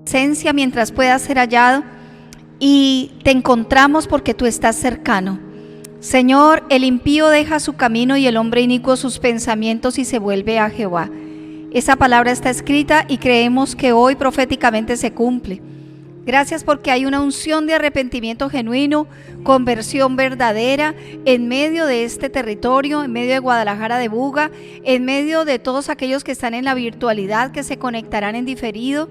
presencia mientras pueda ser hallado y te encontramos porque tú estás cercano. Señor, el impío deja su camino y el hombre inicuo sus pensamientos y se vuelve a Jehová. Esa palabra está escrita y creemos que hoy proféticamente se cumple. Gracias porque hay una unción de arrepentimiento genuino, conversión verdadera en medio de este territorio, en medio de Guadalajara de Buga, en medio de todos aquellos que están en la virtualidad, que se conectarán en diferido.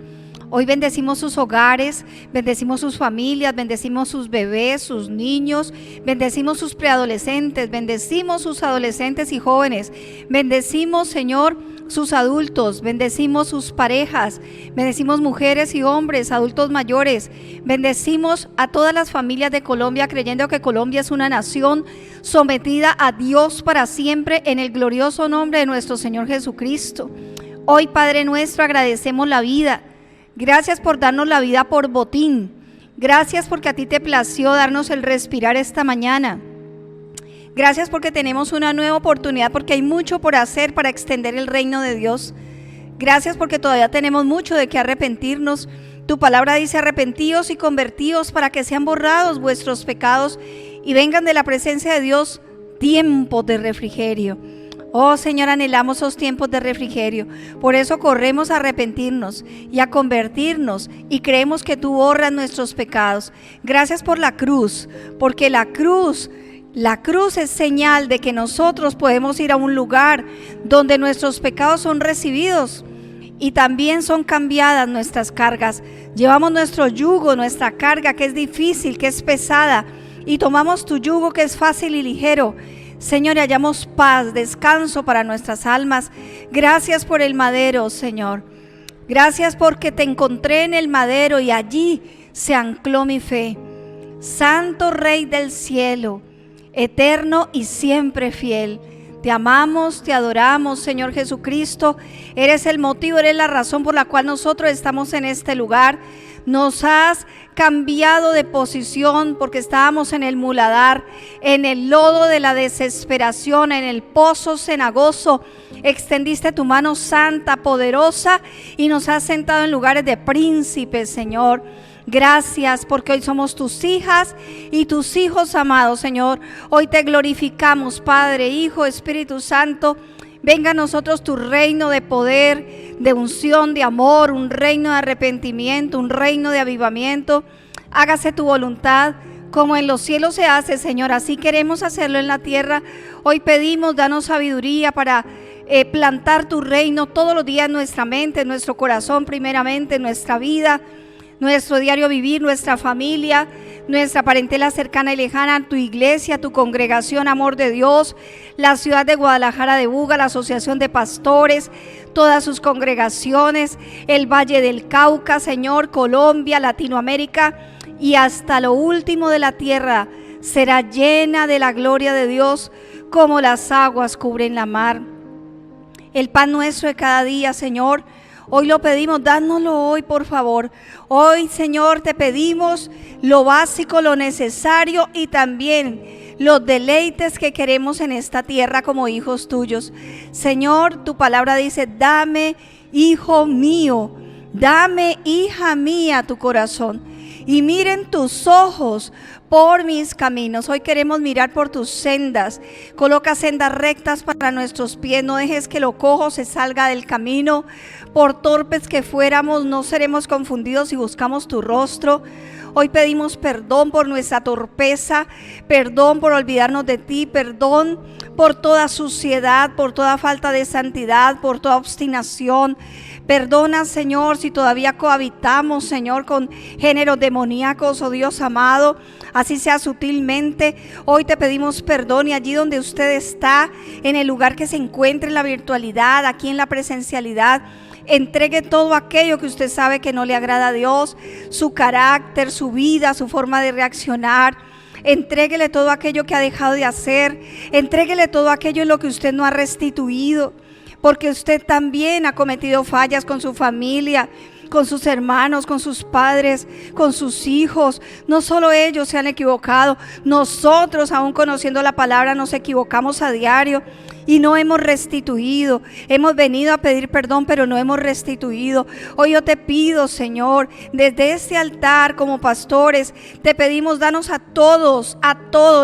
Hoy bendecimos sus hogares, bendecimos sus familias, bendecimos sus bebés, sus niños, bendecimos sus preadolescentes, bendecimos sus adolescentes y jóvenes, bendecimos, Señor, sus adultos, bendecimos sus parejas, bendecimos mujeres y hombres, adultos mayores, bendecimos a todas las familias de Colombia, creyendo que Colombia es una nación sometida a Dios para siempre en el glorioso nombre de nuestro Señor Jesucristo. Hoy, Padre nuestro, agradecemos la vida. Gracias por darnos la vida por botín. Gracias porque a ti te plació darnos el respirar esta mañana. Gracias porque tenemos una nueva oportunidad, porque hay mucho por hacer para extender el reino de Dios. Gracias porque todavía tenemos mucho de qué arrepentirnos. Tu palabra dice: arrepentíos y convertíos para que sean borrados vuestros pecados y vengan de la presencia de Dios tiempos de refrigerio. Oh Señor, anhelamos esos tiempos de refrigerio. Por eso corremos a arrepentirnos y a convertirnos y creemos que tú borras nuestros pecados. Gracias por la cruz, porque la cruz es señal de que nosotros podemos ir a un lugar donde nuestros pecados son recibidos y también son cambiadas nuestras cargas. Llevamos nuestro yugo, nuestra carga que es difícil, que es pesada, y tomamos tu yugo que es fácil y ligero. Señor, y hallamos paz, descanso para nuestras almas. Gracias por el madero, Señor. Gracias porque te encontré en el madero y allí se ancló mi fe. Santo Rey del cielo, eterno y siempre fiel, te amamos, te adoramos, Señor Jesucristo. Eres el motivo, eres la razón por la cual nosotros estamos en este lugar. Nos has cambiado de posición porque estábamos en el muladar, en el lodo de la desesperación, en el pozo cenagoso. Extendiste tu mano santa, poderosa, y nos has sentado en lugares de príncipes, Señor. Gracias porque hoy somos tus hijas y tus hijos amados, Señor. Hoy te glorificamos, Padre, Hijo, Espíritu Santo. Venga a nosotros tu reino de poder, de unción, de amor, un reino de arrepentimiento, un reino de avivamiento. Hágase tu voluntad como en los cielos se hace, Señor. Así queremos hacerlo en la tierra. Hoy pedimos, danos sabiduría para plantar tu reino todos los días en nuestra mente, en nuestro corazón primeramente, en nuestra vida, nuestro diario vivir, nuestra familia, nuestra parentela cercana y lejana, tu iglesia, tu congregación, amor de Dios, la ciudad de Guadalajara de Buga, la asociación de pastores, todas sus congregaciones, el Valle del Cauca, Señor, Colombia, Latinoamérica y hasta lo último de la tierra será llena de la gloria de Dios como las aguas cubren la mar. El pan nuestro de cada día, Señor, hoy lo pedimos, dánoslo hoy, por favor. Hoy, Señor, te pedimos lo básico, lo necesario y también los deleites que queremos en esta tierra como hijos tuyos. Señor, tu palabra dice: dame, hijo mío, dame, hija mía, tu corazón. Y miren tus ojos por mis caminos. Hoy queremos mirar por tus sendas. Coloca sendas rectas para nuestros pies. No dejes que lo cojo se salga del camino. Por torpes que fuéramos, no seremos confundidos si buscamos tu rostro. Hoy pedimos perdón por nuestra torpeza, perdón por olvidarnos de ti, perdón por toda suciedad, por toda falta de santidad, por toda obstinación. Perdona, Señor, si todavía cohabitamos, Señor, con géneros demoníacos, oh Dios amado, así sea sutilmente. Hoy te pedimos perdón y allí donde usted está, en el lugar que se encuentre, en la virtualidad, aquí en la presencialidad, entregue todo aquello que usted sabe que no le agrada a Dios, su carácter, su vida, su forma de reaccionar. Entréguele todo aquello que ha dejado de hacer, entréguele todo aquello en lo que usted no ha restituido, porque usted también ha cometido fallas con su familia, con sus hermanos, con sus padres, con sus hijos. No solo ellos se han equivocado, nosotros, aún conociendo la palabra, nos equivocamos a diario. y no hemos restituido. Hemos venido a pedir perdón, pero no hemos restituido. Hoy yo te pido, Señor, desde este altar como pastores, te pedimos, danos a todos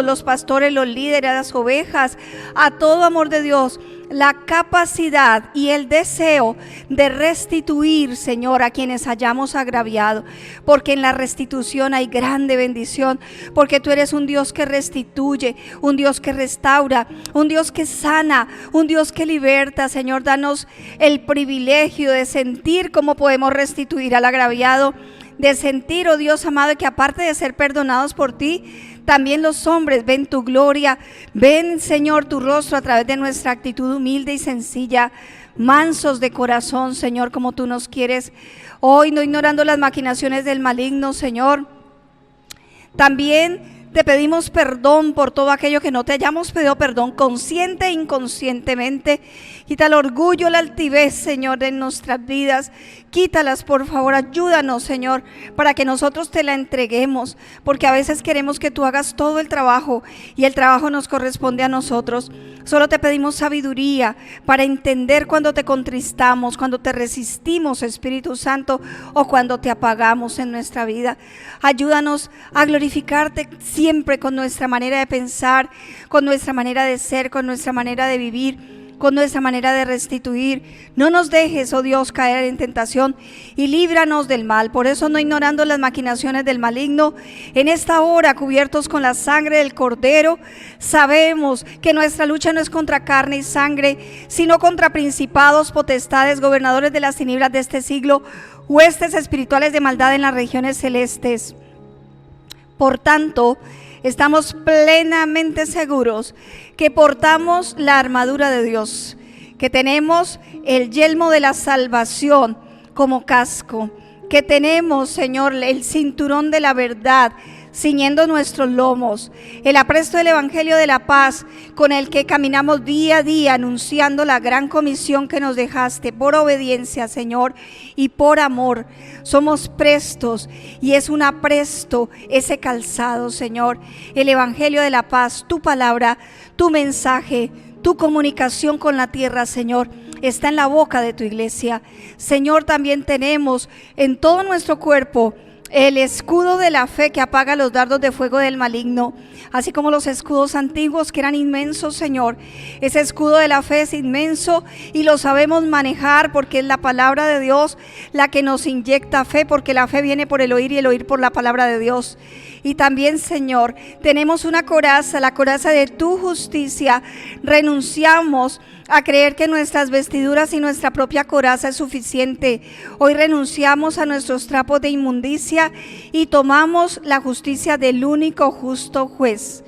los pastores, los líderes, las ovejas, a todo amor de Dios, la capacidad y el deseo de restituir, Señor, a quienes hayamos agraviado, porque en la restitución hay grande bendición, porque tú eres un Dios que restituye, un Dios que restaura, un Dios que sana, un Dios que liberta. Señor, danos el privilegio de sentir cómo podemos restituir al agraviado, de sentir, oh Dios amado, que aparte de ser perdonados por ti, también los hombres ven tu gloria, ven, Señor, tu rostro a través de nuestra actitud humilde y sencilla, mansos de corazón, Señor, como tú nos quieres. Hoy, no ignorando las maquinaciones del maligno, Señor. También te pedimos perdón por todo aquello que no te hayamos pedido perdón, consciente e inconscientemente. Quita el orgullo, la altivez, Señor, de nuestras vidas. Quítalas, por favor, ayúdanos, Señor, para que nosotros te la entreguemos, porque a veces queremos que tú hagas todo el trabajo y el trabajo nos corresponde a nosotros. Solo te pedimos sabiduría para entender cuando te contristamos, cuando te resistimos, Espíritu Santo, o cuando te apagamos en nuestra vida. Ayúdanos a glorificarte siempre con nuestra manera de pensar, con nuestra manera de ser, con nuestra manera de vivir, con nuestra manera de restituir. No nos dejes, oh Dios, caer en tentación y líbranos del mal. Por eso, no ignorando las maquinaciones del maligno, en esta hora, cubiertos con la sangre del Cordero, sabemos que nuestra lucha no es contra carne y sangre, sino contra principados, potestades, gobernadores de las tinieblas de este siglo, huestes espirituales de maldad en las regiones celestes. Por tanto, estamos plenamente seguros que portamos la armadura de Dios, que tenemos el yelmo de la salvación como casco, que tenemos, Señor, el cinturón de la verdad ciñendo nuestros lomos, el apresto del Evangelio de la paz, con el que caminamos día a día anunciando la gran comisión que nos dejaste por obediencia, Señor, y por amor. Somos prestos y es un apresto ese calzado, Señor, el Evangelio de la paz, tu palabra, tu mensaje, tu comunicación con la tierra, Señor, está en la boca de tu iglesia. Señor, también tenemos en todo nuestro cuerpo el escudo de la fe que apaga los dardos de fuego del maligno, así como los escudos antiguos que eran inmensos, Señor. Ese escudo de la fe es inmenso y lo sabemos manejar porque es la palabra de Dios la que nos inyecta fe, porque la fe viene por el oír y el oír por la palabra de Dios. Y también, Señor, tenemos una coraza, la coraza de tu justicia. Renunciamos a creer que nuestras vestiduras y nuestra propia coraza es suficiente. Hoy renunciamos a nuestros trapos de inmundicia y tomamos la justicia del único justo juez,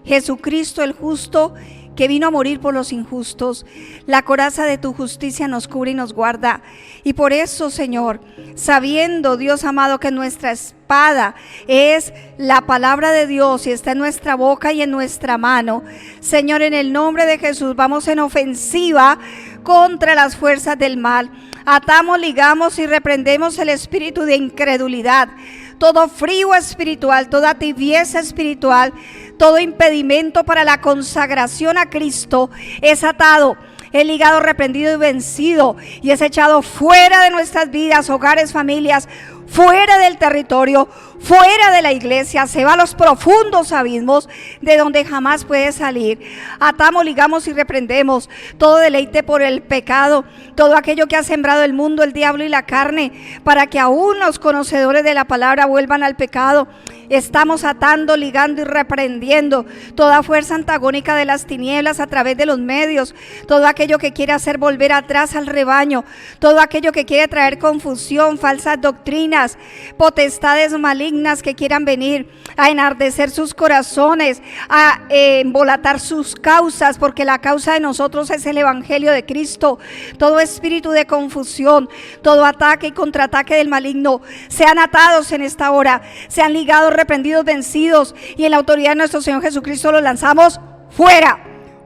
Jesucristo el justo, que vino a morir por los injustos. La coraza de tu justicia nos cubre y nos guarda. Y por eso, Señor, sabiendo, Dios amado, que nuestra espada es la palabra de Dios y está en nuestra boca y en nuestra mano, Señor, en el nombre de Jesús vamos en ofensiva contra las fuerzas del mal. Atamos, ligamos y reprendemos el espíritu de incredulidad, todo frío espiritual, toda tibieza espiritual, todo impedimento para la consagración a Cristo es atado, es ligado, reprendido y vencido, y es echado fuera de nuestras vidas, hogares, familias, fuera del territorio, fuera de la iglesia. Se va a los profundos abismos de donde jamás puede salir. Atamos, ligamos y reprendemos todo deleite por el pecado, todo aquello que ha sembrado el mundo, el diablo y la carne, para que aún los conocedores de la palabra vuelvan al pecado. Estamos atando, ligando y reprendiendo toda fuerza antagónica de las tinieblas a través de los medios, todo aquello que quiere hacer volver atrás al rebaño, todo aquello que quiere traer confusión, falsas doctrinas, potestades malignas que quieran venir a enardecer sus corazones, a embolatar sus causas, porque la causa de nosotros es el Evangelio de Cristo. Todo espíritu de confusión, todo ataque y contraataque del maligno, sean atados en esta hora, sean ligados, reprendidos, vencidos, y en la autoridad de nuestro Señor Jesucristo los lanzamos fuera,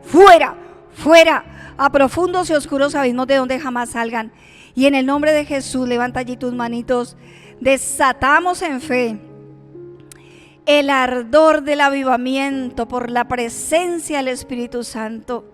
fuera, fuera, a profundos y oscuros abismos de donde jamás salgan. Y en el nombre de Jesús, levanta allí tus manitos, desatamos en fe el ardor del avivamiento por la presencia del Espíritu Santo.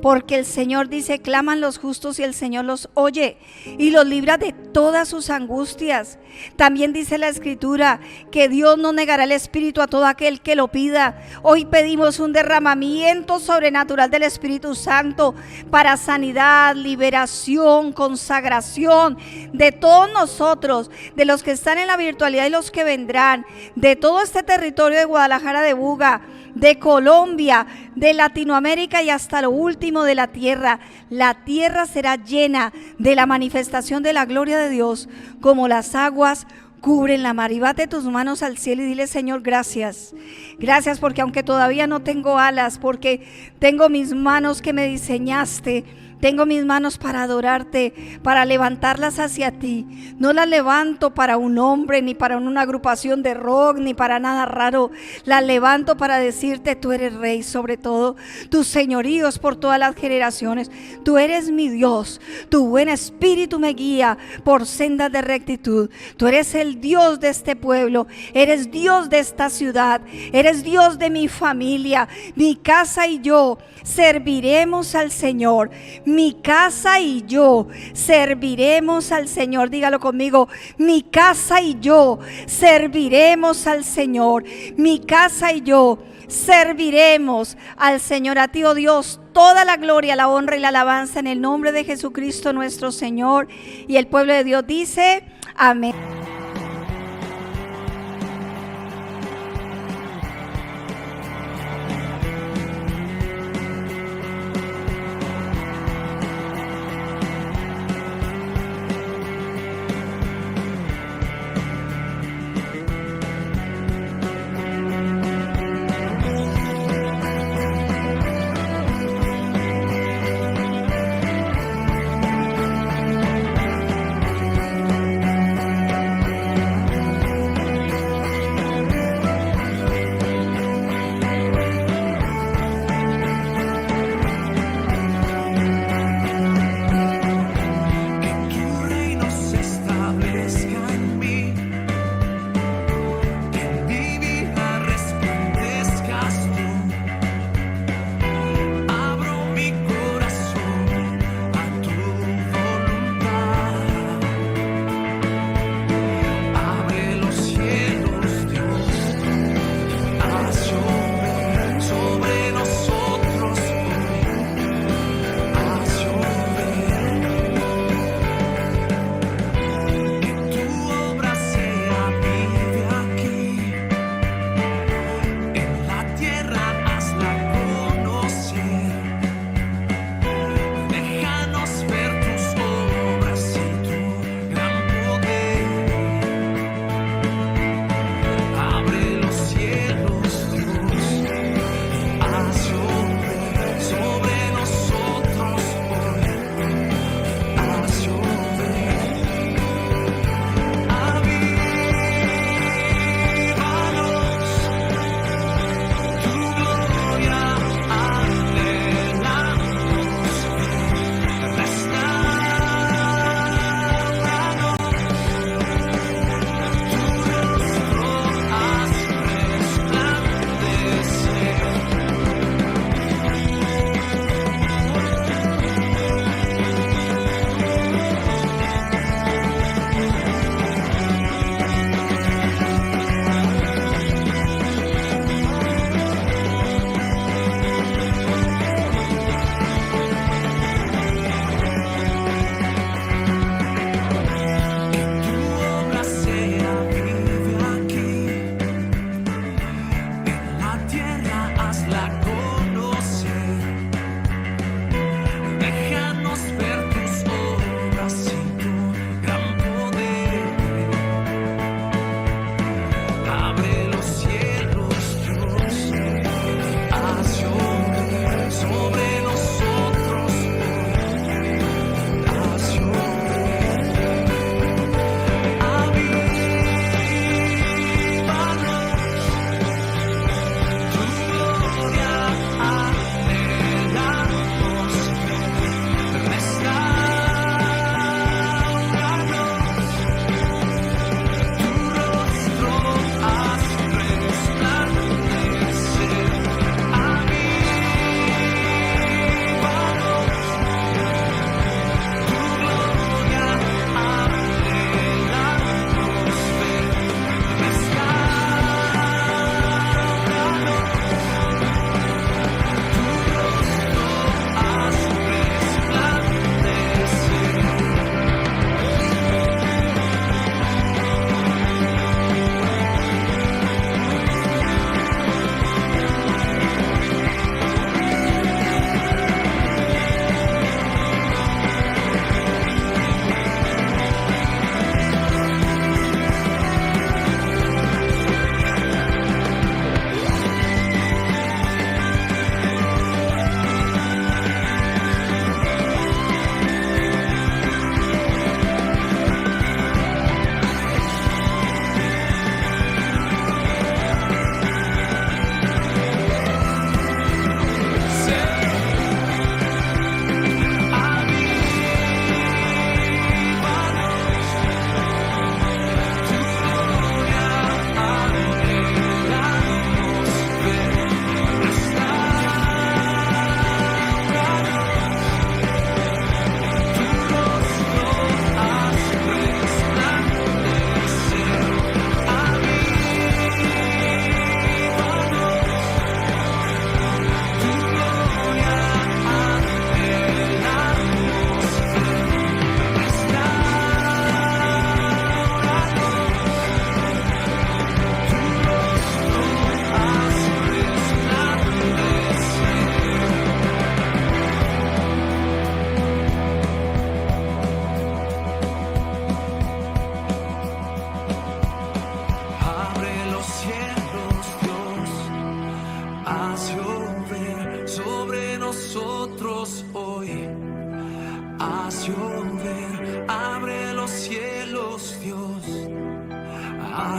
Porque el Señor dice, claman los justos y el Señor los oye y los libra de todas sus angustias. También dice la Escritura que Dios no negará el Espíritu a todo aquel que lo pida. Hoy pedimos un derramamiento sobrenatural del Espíritu Santo para sanidad, liberación, consagración de todos nosotros, de los que están en la virtualidad y los que vendrán, de todo este territorio de Guadalajara de Buga, de Colombia, de Latinoamérica y hasta lo último de la tierra. La tierra será llena de la manifestación de la gloria de Dios, como las aguas cubren la mar. Y bate tus manos al cielo y dile: Señor, gracias. Gracias porque aunque todavía no tengo alas, porque tengo mis manos que me diseñaste, tengo mis manos para adorarte, para levantarlas hacia ti. No las levanto para un hombre, ni para una agrupación de rock, ni para nada raro. Las levanto para decirte: tú eres rey sobre todo, tus señoríos por todas las generaciones. Tú eres mi Dios, tu buen espíritu me guía por sendas de rectitud. Tú eres el Dios de este pueblo, eres Dios de esta ciudad, eres Dios de mi familia. Mi casa y yo serviremos al Señor. Mi casa y yo serviremos al Señor. Dígalo conmigo: mi casa y yo serviremos al Señor. Mi casa y yo serviremos al Señor. A ti, oh Dios, toda la gloria, la honra y la alabanza en el nombre de Jesucristo nuestro Señor. Y el pueblo de Dios dice: amén.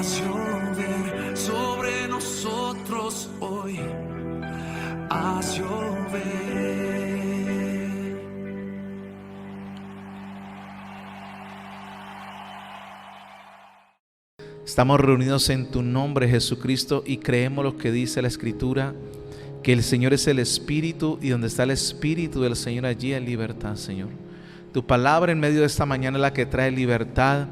haz llover sobre nosotros hoy, haz llover. Estamos reunidos en tu nombre, Jesucristo, y creemos lo que dice la Escritura, que el Señor es el Espíritu, y donde está el Espíritu del Señor, allí hay libertad, Señor. Tu palabra en medio de esta mañana es la que trae libertad,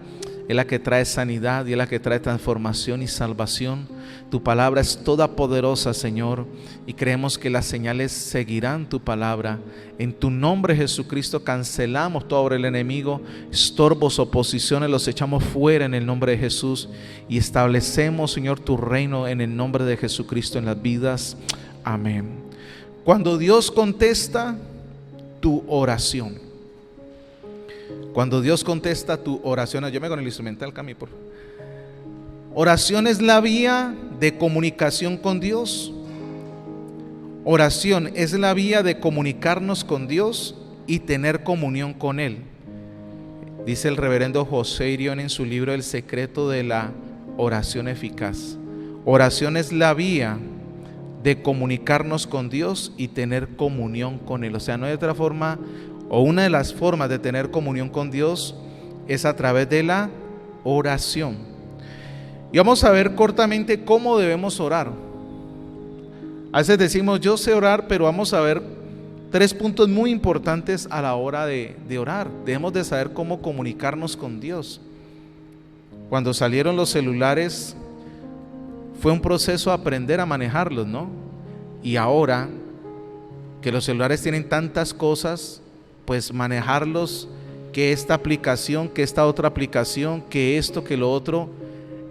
es la que trae sanidad y es la que trae transformación y salvación. Tu palabra es toda poderosa, Señor, y creemos que las señales seguirán tu palabra. En tu nombre, Jesucristo, cancelamos toda obra del enemigo, estorbos, oposiciones, los echamos fuera en el nombre de Jesús y establecemos, Señor, tu reino en el nombre de Jesucristo en las vidas. Amén. Cuando Dios contesta tu oración, cuando Dios contesta tu oración, ayúdame con el instrumental, Cami, por favor. Oración es la vía de comunicación con Dios. Oración es la vía de comunicarnos con Dios y tener comunión con Él. Dice el reverendo José Irión en su libro El secreto de la oración eficaz. Oración es la vía de comunicarnos con Dios y tener comunión con Él. O sea, no hay otra forma, o una de las formas de tener comunión con Dios es a través de la oración. Y vamos a ver cortamente cómo debemos orar. A veces decimos, yo sé orar, pero vamos a ver 3 puntos muy importantes a la hora de orar. Debemos de saber cómo comunicarnos con Dios. Cuando salieron los celulares, fue un proceso aprender a manejarlos, ¿no? Y ahora que los celulares tienen tantas cosas, pues manejarlos, que esta aplicación, que esta otra aplicación, que esto, que lo otro.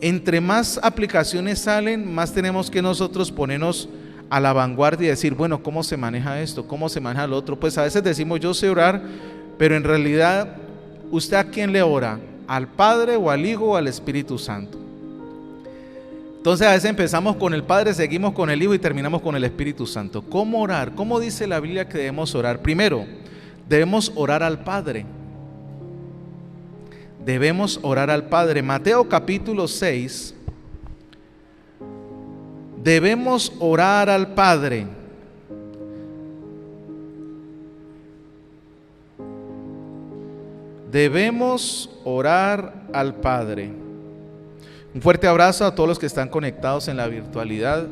Entre más aplicaciones salen, más tenemos que nosotros ponernos a la vanguardia y decir, bueno, ¿cómo se maneja esto? ¿Cómo se maneja lo otro? Pues a veces decimos, yo sé orar, pero en realidad, ¿usted a quién le ora? ¿Al Padre o al Hijo o al Espíritu Santo? Entonces a veces empezamos con el Padre, seguimos con el Hijo y terminamos con el Espíritu Santo. ¿Cómo orar? ¿Cómo dice la Biblia que debemos orar? Primero, debemos orar al Padre. Debemos orar al Padre. Mateo capítulo 6. Debemos orar al Padre. Debemos orar al Padre. Un fuerte abrazo a todos los que están conectados en la virtualidad.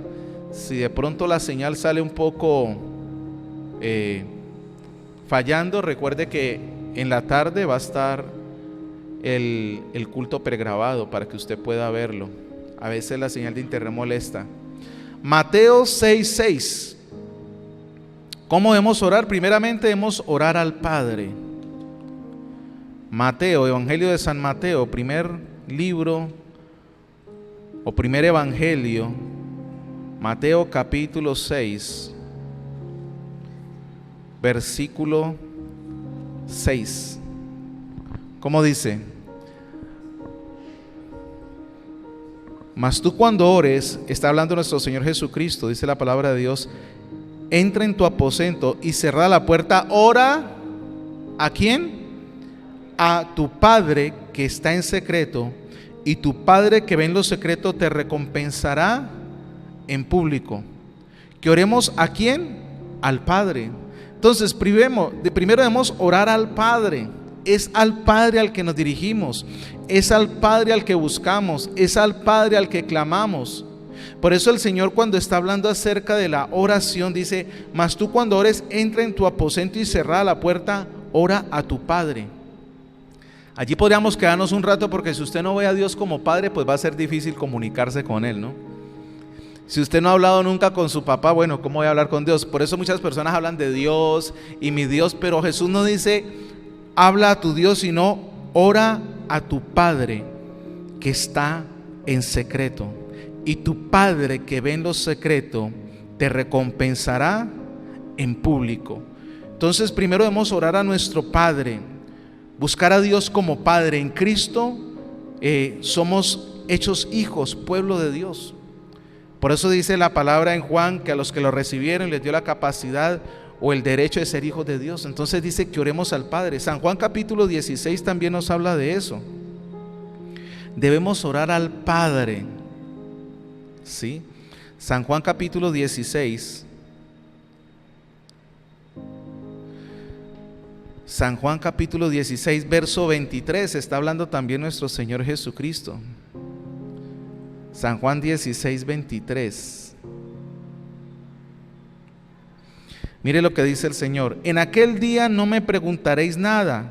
Si de pronto la señal sale un poco fallando, recuerde que en la tarde va a estar el culto pregrabado para que usted pueda verlo. A veces la señal de internet molesta. Mateo 6:6. ¿Cómo debemos orar? Primeramente debemos orar al Padre. Mateo, Evangelio de San Mateo, primer libro o primer evangelio, Mateo capítulo 6, versículo 6. ¿Cómo dice? Mas tú cuando ores, está hablando nuestro Señor Jesucristo, dice la palabra de Dios, entra en tu aposento y cerrada la puerta, ora, ¿a quién? A tu Padre que está en secreto, y tu Padre que ve en lo secreto te recompensará en público. Que oremos ¿a quién? Al Padre. Entonces primero debemos orar al Padre. Es al Padre al que nos dirigimos, es al Padre al que buscamos, es al Padre al que clamamos. Por eso el Señor, cuando está hablando acerca de la oración, dice, mas tú cuando ores, entra en tu aposento y cerrada la puerta, ora a tu Padre. Allí podríamos quedarnos un rato, porque si usted no ve a Dios como Padre, pues va a ser difícil comunicarse con Él, ¿no? Si usted no ha hablado nunca con su papá, bueno, ¿cómo voy a hablar con Dios? Por eso muchas personas hablan de Dios y mi Dios, pero Jesús no dice habla a tu Dios, sino ora a tu Padre que está en secreto. Y tu Padre que ve en lo secreto te recompensará en público. Entonces primero debemos orar a nuestro Padre, buscar a Dios como Padre. En Cristo somos hechos hijos, pueblo de Dios. Por eso dice la palabra en Juan que a los que lo recibieron les dio la capacidad o el derecho de ser hijos de Dios. Entonces dice que oremos al Padre. San Juan capítulo 16 también nos habla de eso. debemos orar al Padre. ¿Sí? San Juan capítulo 16. San Juan capítulo 16, verso 23, está hablando también nuestro Señor Jesucristo. San Juan 16, 23. Mire lo que dice el Señor: en aquel día no me preguntaréis nada.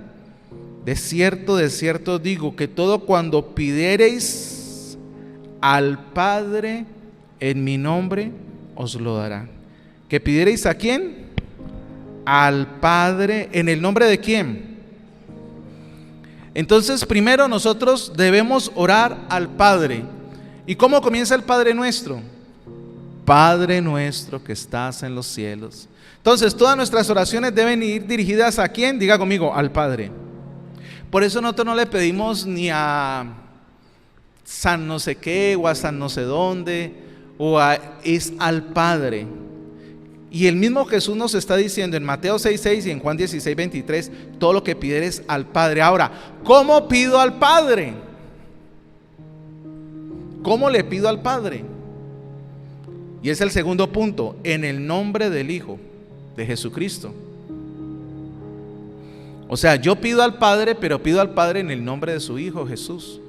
De cierto digo que todo cuando pidiereis al Padre en mi nombre, os lo dará. ¿Que pidiereis a quién? Al Padre. ¿En el nombre de quién? Entonces, primero nosotros debemos orar al Padre. ¿Y cómo comienza el Padre Nuestro? Padre nuestro que estás en los cielos. Entonces, todas nuestras oraciones deben ir dirigidas ¿a quién? Diga conmigo, al Padre. Por eso nosotros no le pedimos ni a San no sé qué o a San no sé dónde, es al Padre. Y el mismo Jesús nos está diciendo en Mateo 6:6 y en Juan 16:23, todo lo que pidieres al Padre. Ahora, ¿cómo pido al Padre? ¿Cómo le pido al Padre? Y es el segundo punto: en el nombre del Hijo de Jesucristo. O sea, yo pido al Padre, pero pido al Padre en el nombre de su Hijo Jesús.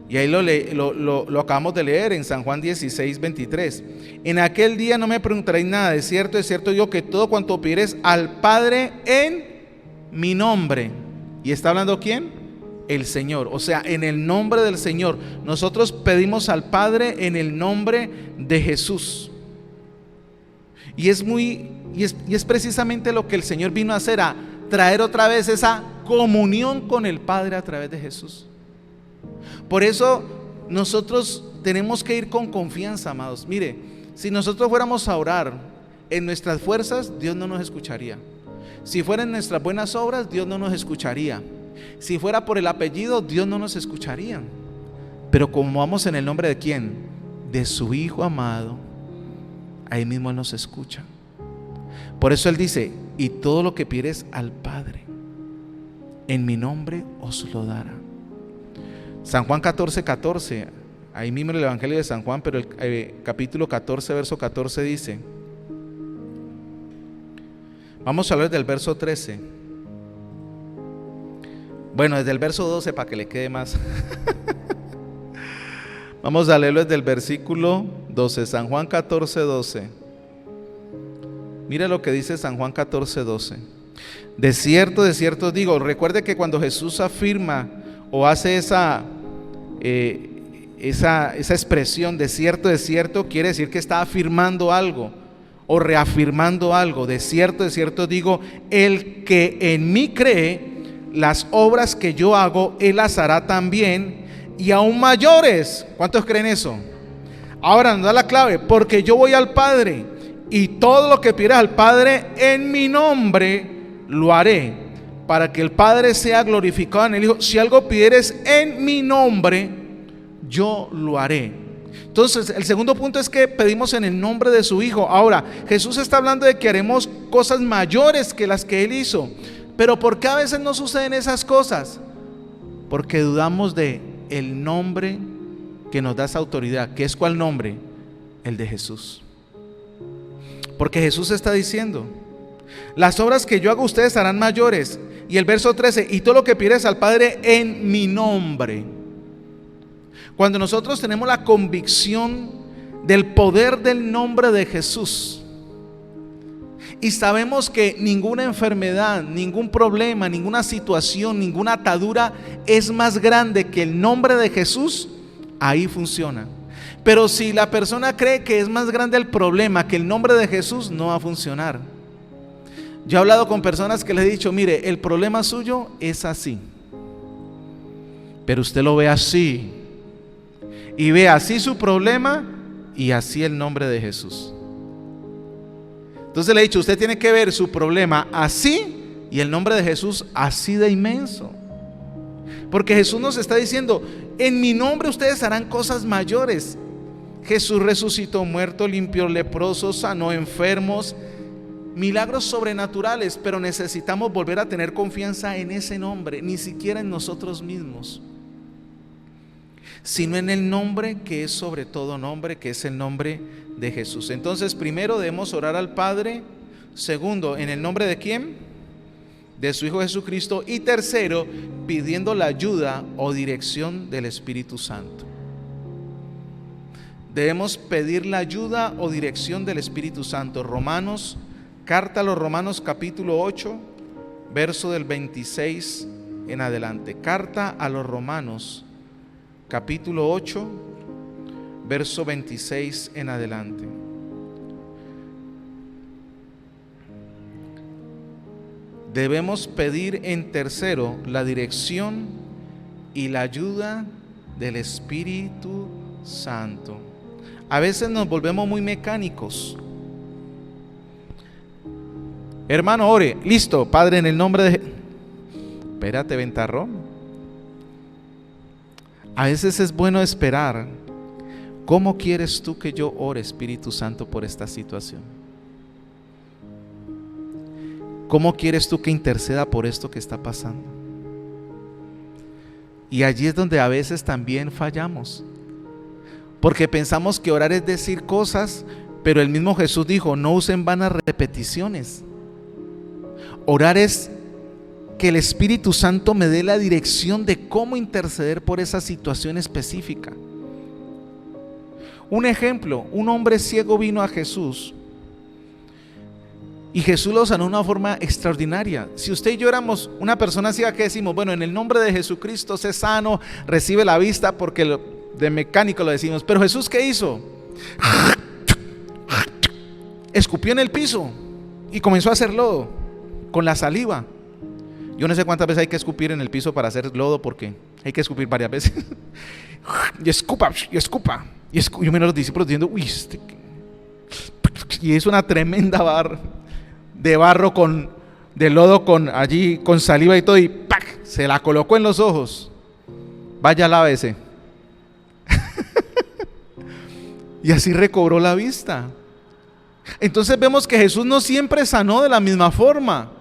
Y ahí lo acabamos de leer en San Juan 16:23. En aquel día no me preguntaréis nada. De cierto digo que todo cuanto pidieres al Padre en mi nombre. ¿Y está hablando quién? El Señor. O sea, en el nombre del Señor. Nosotros pedimos al Padre en el nombre de Jesús. Y es precisamente lo que el Señor vino a hacer, a traer otra vez esa comunión con el Padre a través de Jesús. Por eso nosotros tenemos que ir con confianza, amados. Mire, si nosotros fuéramos a orar en nuestras fuerzas, Dios no nos escucharía. Si fueran nuestras buenas obras, Dios no nos escucharía. Si fuera por el apellido, Dios no nos escucharía. Pero como vamos en el nombre de ¿quién? De su Hijo amado, ahí mismo Él nos escucha. Por eso Él dice: y todo lo que pidieres al Padre en mi nombre os lo dará. San Juan 14:14, ahí mismo en el Evangelio de San Juan, pero el capítulo 14, verso 14 dice, vamos a hablar del verso 13. Bueno, desde el verso 12 para que le quede más. Vamos a leerlo desde el versículo 12, San Juan 14:12. Mira lo que dice San Juan 14:12. De cierto digo, recuerde que cuando Jesús afirma o hace esa expresión de cierto, quiere decir que está afirmando algo o reafirmando algo. De cierto digo, el que en mí cree, las obras que yo hago, él las hará también, y aún mayores. ¿Cuántos creen eso? Ahora nos da la clave: porque yo voy al Padre, y todo lo que pidieras al Padre en mi nombre lo haré, para que el Padre sea glorificado en el Hijo. Si algo pidieres en mi nombre, yo lo haré. Entonces, el segundo punto es que pedimos en el nombre de su Hijo. Ahora, Jesús está hablando de que haremos cosas mayores que las que Él hizo. Pero ¿por qué a veces no suceden esas cosas? Porque dudamos de el nombre que nos da esa autoridad. ¿Qué es cuál nombre? El de Jesús. Porque Jesús está diciendo: las obras que yo hago ustedes harán mayores. Y el verso 13: y todo lo que pidieres al Padre en mi nombre. Cuando nosotros tenemos la convicción del poder del nombre de Jesús, y sabemos que ninguna enfermedad, ningún problema, ninguna situación, ninguna atadura es más grande que el nombre de Jesús, ahí funciona. Pero si la persona cree que es más grande el problema que el nombre de Jesús, no va a funcionar. Yo he hablado con personas que les he dicho: mire, el problema suyo es así, pero usted lo ve así, y ve así su problema y así el nombre de Jesús. Entonces le he dicho: usted tiene que ver su problema así y el nombre de Jesús así de inmenso. Porque Jesús nos está diciendo: en mi nombre ustedes harán cosas mayores. Jesús resucitó muertos, limpió leprosos, sanó enfermos, milagros sobrenaturales. Pero necesitamos volver a tener confianza en ese nombre, ni siquiera en nosotros mismos. sino en el nombre que es sobre todo nombre, que es el nombre de Jesús. Entonces, primero debemos orar al Padre. Segundo, ¿en el nombre de quién? De su Hijo Jesucristo. Y tercero, pidiendo la ayuda o dirección del Espíritu Santo. Debemos pedir la ayuda o dirección del Espíritu Santo. Romanos, carta a los Romanos capítulo 8, verso del 26 en adelante. Carta a los Romanos capítulo 8, verso 26 en adelante. Debemos pedir en tercero la dirección y la ayuda del Espíritu Santo. A veces nos volvemos muy mecánicos. Hermano, ore. Listo, Padre, en el nombre de... Espérate, ventarrón. A veces es bueno esperar. ¿Cómo quieres tú que yo ore, Espíritu Santo, por esta situación? ¿Cómo quieres tú que interceda por esto que está pasando? Y allí es donde a veces también fallamos, porque pensamos que orar es decir cosas, pero el mismo Jesús dijo: no usen vanas repeticiones. Orar es que el Espíritu Santo me dé la dirección de cómo interceder por esa situación específica. Un ejemplo: un hombre ciego vino a Jesús y Jesús lo sanó de una forma extraordinaria. Si usted y yo éramos una persona ciega, ¿qué decimos? Bueno, en el nombre de Jesucristo sé sano, recibe la vista, porque de mecánico lo decimos. Pero Jesús, ¿qué hizo? Escupió en el piso y comenzó a hacer lodo con la saliva. Yo no sé cuántas veces hay que escupir en el piso para hacer lodo, porque hay que escupir varias veces. Y escupa, y escupa. Yo miro a los discípulos diciendo: uy, y es una tremenda barra de barro de lodo allí con saliva y todo, y ¡pac!, se la colocó en los ojos. Vaya, lávese. Y así recobró la vista. Entonces vemos que Jesús no siempre sanó de la misma forma.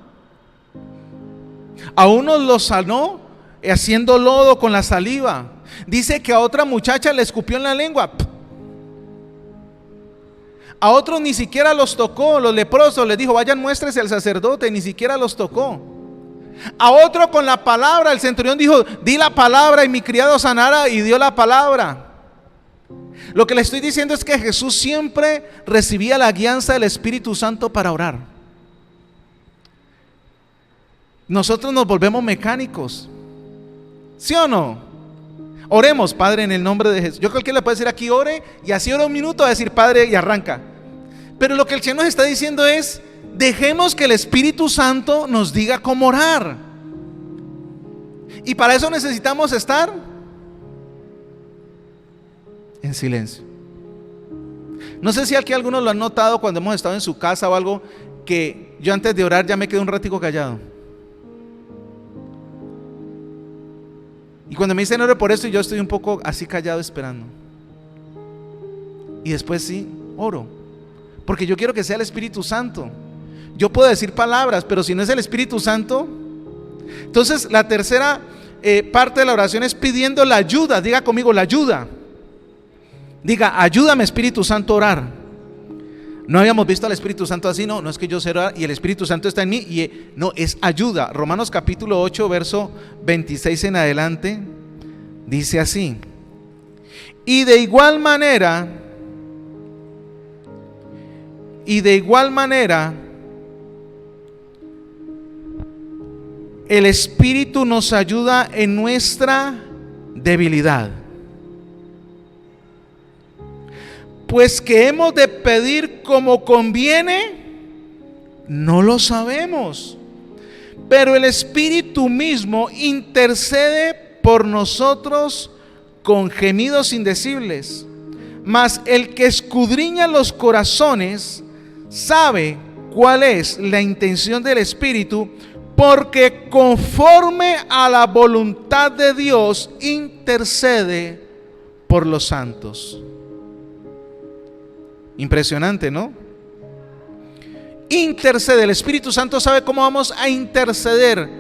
A unos los sanó haciendo lodo con la saliva. Dice que a otra muchacha le escupió en la lengua. A otros ni siquiera los tocó. Los leprosos les dijo: vayan, muéstrese al sacerdote. Ni siquiera los tocó. A otro con la palabra, el centurión dijo: di la palabra y mi criado sanará, y dio la palabra. Lo que le estoy diciendo es que Jesús siempre recibía la guianza del Espíritu Santo para orar. Nosotros nos volvemos mecánicos, ¿sí o no? Oremos: Padre, en el nombre de Jesús. Yo creo que le puede decir aquí: ore, y así ora un minuto, a decir Padre, y arranca. Pero lo que el Señor nos está diciendo es: dejemos que el Espíritu Santo nos diga cómo orar. Y para eso necesitamos estar en silencio. No sé si aquí algunos lo han notado cuando hemos estado en su casa o algo, que yo antes de orar ya me quedo un ratico callado. Y cuando me dicen ore por esto, yo estoy un poco así callado esperando. Y después sí, oro, porque yo quiero que sea el Espíritu Santo. Yo puedo decir palabras, pero si no es el Espíritu Santo. Entonces la tercera parte de la oración es pidiendo la ayuda. Diga conmigo: la ayuda. Diga: ayúdame, Espíritu Santo, a orar. No habíamos visto al Espíritu Santo así. No es que yo sé orar y el Espíritu Santo está en mí, y no, es ayuda. Romanos capítulo 8, verso 26 en adelante, dice así: y de igual manera el Espíritu nos ayuda en nuestra debilidad. Pues que hemos de pedir como conviene, no lo sabemos, pero el Espíritu mismo intercede por nosotros con gemidos indecibles. Mas el que escudriña los corazones sabe cuál es la intención del Espíritu, porque conforme a la voluntad de Dios intercede por los santos. Impresionante, ¿no? Intercede. El Espíritu Santo sabe cómo vamos a interceder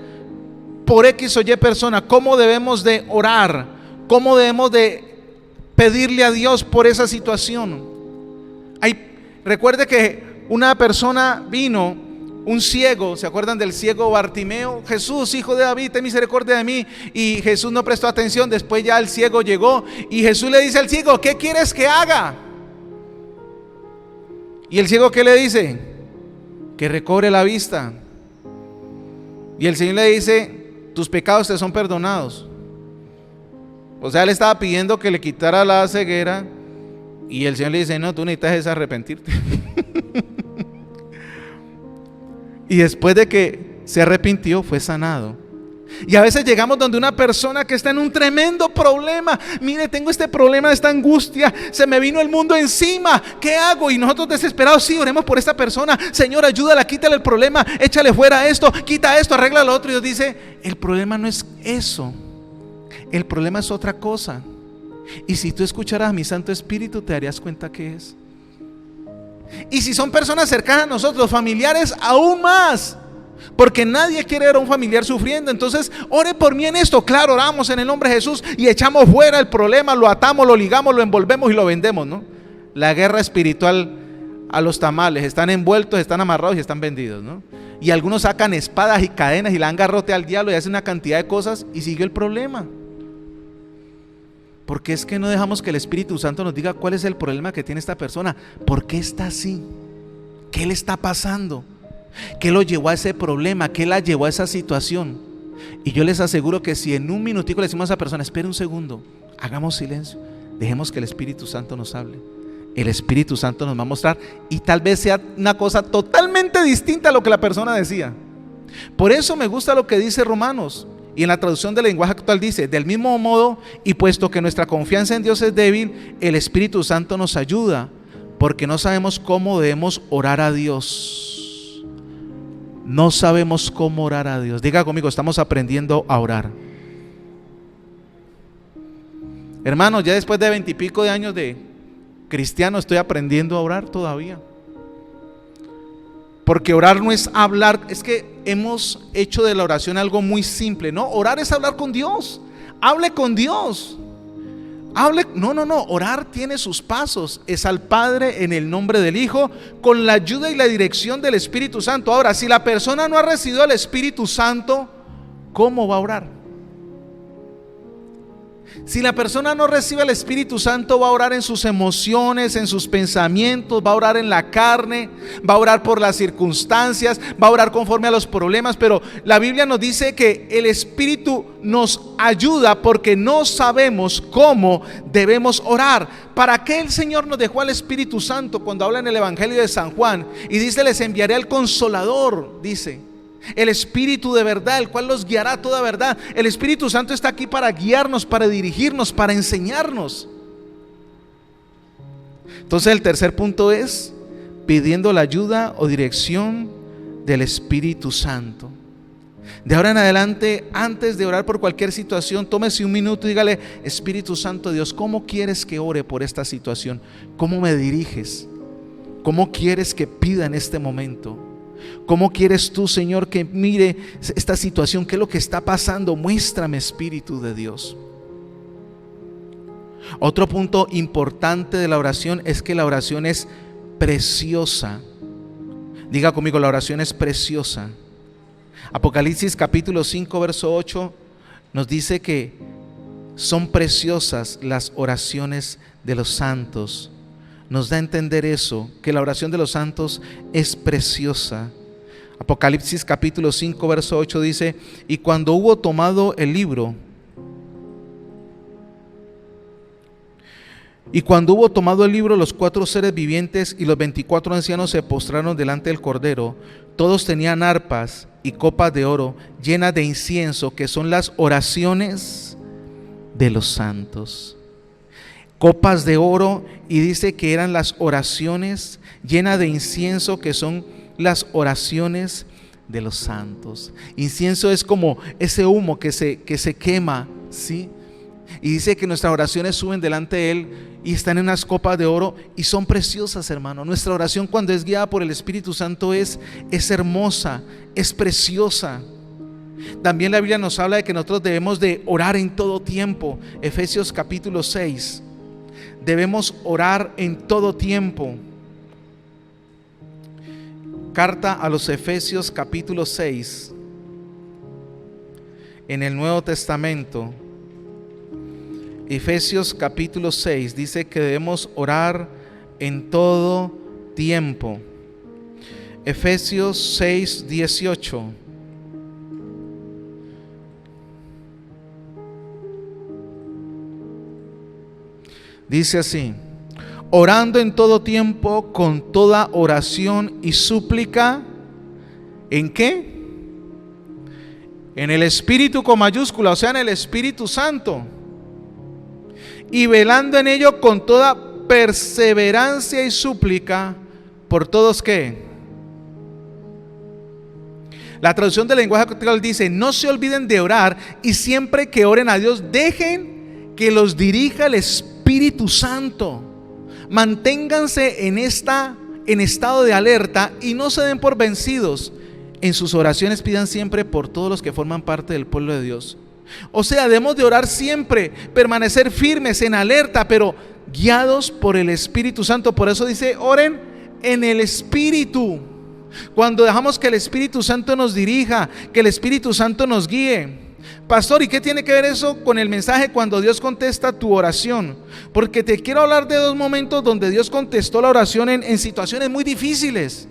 por X o Y persona, cómo debemos de orar, cómo debemos de pedirle a Dios por esa situación. Recuerde que una persona vino, un ciego, ¿se acuerdan del ciego Bartimeo? Jesús, hijo de David, ten misericordia de mí. Y Jesús no prestó atención. Después ya el ciego llegó y Jesús le dice al ciego: ¿qué quieres que haga? Y el ciego, ¿qué le dice? Que recobre la vista. Y el Señor le dice: tus pecados te son perdonados. O sea, él estaba pidiendo que le quitara la ceguera, y el Señor le dice: no, tú necesitas arrepentirte. Y después de que se arrepintió, fue sanado. Y a veces llegamos donde una persona que está en un tremendo problema: mire, tengo este problema, esta angustia, se me vino el mundo encima, ¿qué hago? Y nosotros desesperados: sí, oremos por esta persona, Señor, ayúdala, quítale el problema, échale fuera esto, quita esto, arregla lo otro. Y Dios dice: el problema no es eso, el problema es otra cosa. Y si tú escucharas a mi Santo Espíritu, te darías cuenta que es. Y si son personas cercanas a nosotros, familiares, aún más, porque nadie quiere ver a un familiar sufriendo. Entonces, ore por mí en esto. Claro, oramos en el nombre de Jesús y echamos fuera el problema, lo atamos, lo ligamos, lo envolvemos y lo vendemos, ¿no? La guerra espiritual a los tamales: están envueltos, están amarrados y están vendidos, ¿no? Y algunos sacan espadas y cadenas y le dan garrote al diablo y hacen una cantidad de cosas y sigue el problema. Porque es que no dejamos que el Espíritu Santo nos diga cuál es el problema que tiene esta persona. ¿Por qué está así? ¿Qué le está pasando? ¿Qué lo llevó a ese problema? ¿Qué la llevó a esa situación? Y yo les aseguro que si en un minutico le decimos a esa persona: espere un segundo, hagamos silencio, dejemos que el Espíritu Santo nos hable, el Espíritu Santo nos va a mostrar, y tal vez sea una cosa totalmente distinta a lo que la persona decía. Por eso me gusta lo que dice Romanos. Y en la traducción del lenguaje actual dice: del mismo modo, y puesto que nuestra confianza en Dios es débil, el Espíritu Santo nos ayuda, porque no sabemos cómo debemos orar a Dios. No sabemos cómo orar a Dios. Diga conmigo: estamos aprendiendo a orar. Hermanos, ya después de 20 y pico de años de cristiano, estoy aprendiendo a orar todavía. Porque orar no es hablar. Es que hemos hecho de la oración algo muy simple, ¿no? Orar es hablar con Dios. Hable con Dios. No. Orar tiene sus pasos. Es al Padre en el nombre del Hijo, con la ayuda y la dirección del Espíritu Santo. Ahora, si la persona no ha recibido al Espíritu Santo, ¿cómo va a orar? Si la persona no recibe el Espíritu Santo, va a orar en sus emociones, en sus pensamientos, va a orar en la carne, va a orar por las circunstancias, va a orar conforme a los problemas. Pero la Biblia nos dice que el Espíritu nos ayuda porque no sabemos cómo debemos orar. ¿Para qué el Señor nos dejó al Espíritu Santo? Cuando habla en el Evangelio de San Juan y dice: les enviaré al Consolador, dice, el Espíritu de verdad, el cual los guiará a toda verdad. El Espíritu Santo está aquí para guiarnos, para dirigirnos, para enseñarnos. Entonces el tercer punto es pidiendo la ayuda o dirección del Espíritu Santo. De ahora en adelante, antes de orar por cualquier situación, tómese un minuto y dígale: Espíritu Santo de Dios, ¿cómo quieres que ore por esta situación? ¿Cómo me diriges? ¿Cómo quieres que pida en este momento? ¿Cómo quieres tú, Señor, que mire esta situación? ¿Qué es lo que está pasando? Muéstrame, Espíritu de Dios. Otro punto importante de la oración es que la oración es preciosa. Diga conmigo: la oración es preciosa. Apocalipsis capítulo 5 verso 8 nos dice que son preciosas las oraciones de los santos. Nos da a entender eso, que la oración de los santos es preciosa. Apocalipsis capítulo 5 verso 8 dice: y cuando hubo tomado el libro, los 4 seres vivientes y los 24 ancianos se postraron delante del Cordero. Todos tenían arpas y copas de oro llenas de incienso, que son las oraciones de los santos. Copas de oro, y dice que eran las oraciones llenas de incienso, que son las oraciones de los santos. Incienso es como ese humo que se quema, ¿sí? Y dice que nuestras oraciones suben delante de Él y están en unas copas de oro y son preciosas, hermano. Nuestra oración, cuando es guiada por el Espíritu Santo, es hermosa, es preciosa. También la Biblia nos habla de que nosotros debemos de orar en todo tiempo. Efesios capítulo 6 debemos orar en todo tiempo. Carta a los Efesios capítulo 6, en el Nuevo Testamento. Efesios capítulo 6 dice que debemos orar en todo tiempo. Efesios 6, 18. Dice así: orando en todo tiempo con toda oración y súplica. ¿En qué? En el Espíritu con mayúscula, o sea, en el Espíritu Santo. Y velando en ello con toda perseverancia y súplica por todos. ¿Qué? La traducción del lenguaje actual dice: no se olviden de orar, y siempre que oren a Dios, dejen que los dirija el Espíritu Santo. Manténganse en estado de alerta y no se den por vencidos. En sus oraciones pidan siempre por todos los que forman parte del pueblo de Dios. O sea, debemos de orar siempre, permanecer firmes en alerta, pero guiados por el Espíritu Santo. Por eso dice: oren en el Espíritu. Cuando dejamos que el Espíritu Santo nos dirija, que el Espíritu Santo nos guíe. Pastor, ¿y qué tiene que ver eso con el mensaje cuando Dios contesta tu oración? Porque te quiero hablar de dos momentos donde Dios contestó la oración en situaciones muy difíciles.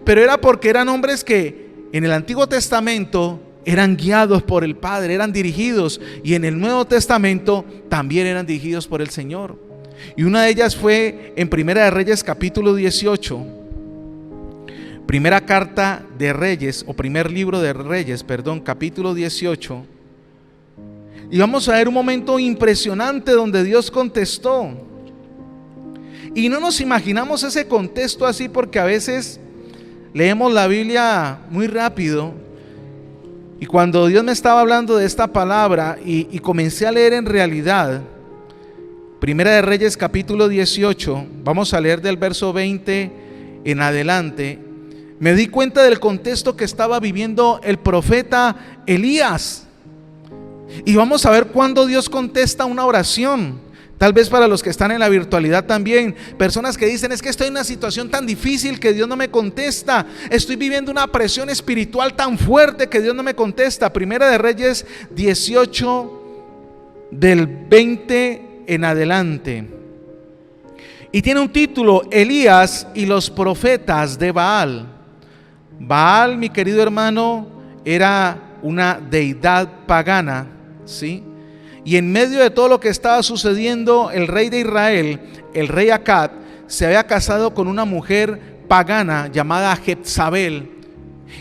Pero era porque eran hombres que en el Antiguo Testamento eran guiados por el Padre, eran dirigidos, y en el Nuevo Testamento también eran dirigidos por el Señor. Y una de ellas fue en Primera de Reyes capítulo 18. Primera carta de Reyes, o primer libro de Reyes, capítulo 18. Y vamos a ver un momento impresionante donde Dios contestó. Y no nos imaginamos ese contexto así, porque a veces leemos la Biblia muy rápido. Y cuando Dios me estaba hablando de esta palabra y comencé a leer en realidad Primera de Reyes capítulo 18, vamos a leer del verso 20 en adelante, me di cuenta del contexto que estaba viviendo el profeta Elías. Y vamos a ver cuándo Dios contesta una oración. Tal vez para los que están en la virtualidad también, personas que dicen: es que estoy en una situación tan difícil que Dios no me contesta, estoy viviendo una presión espiritual tan fuerte que Dios no me contesta. Primera de Reyes 18 del 20 en adelante, y tiene un título: Elías y los profetas de Baal. Baal, mi querido hermano, era una deidad pagana, ¿sí? Y en medio de todo lo que estaba sucediendo, el rey de Israel, el rey Acab, se había casado con una mujer pagana llamada Jezabel.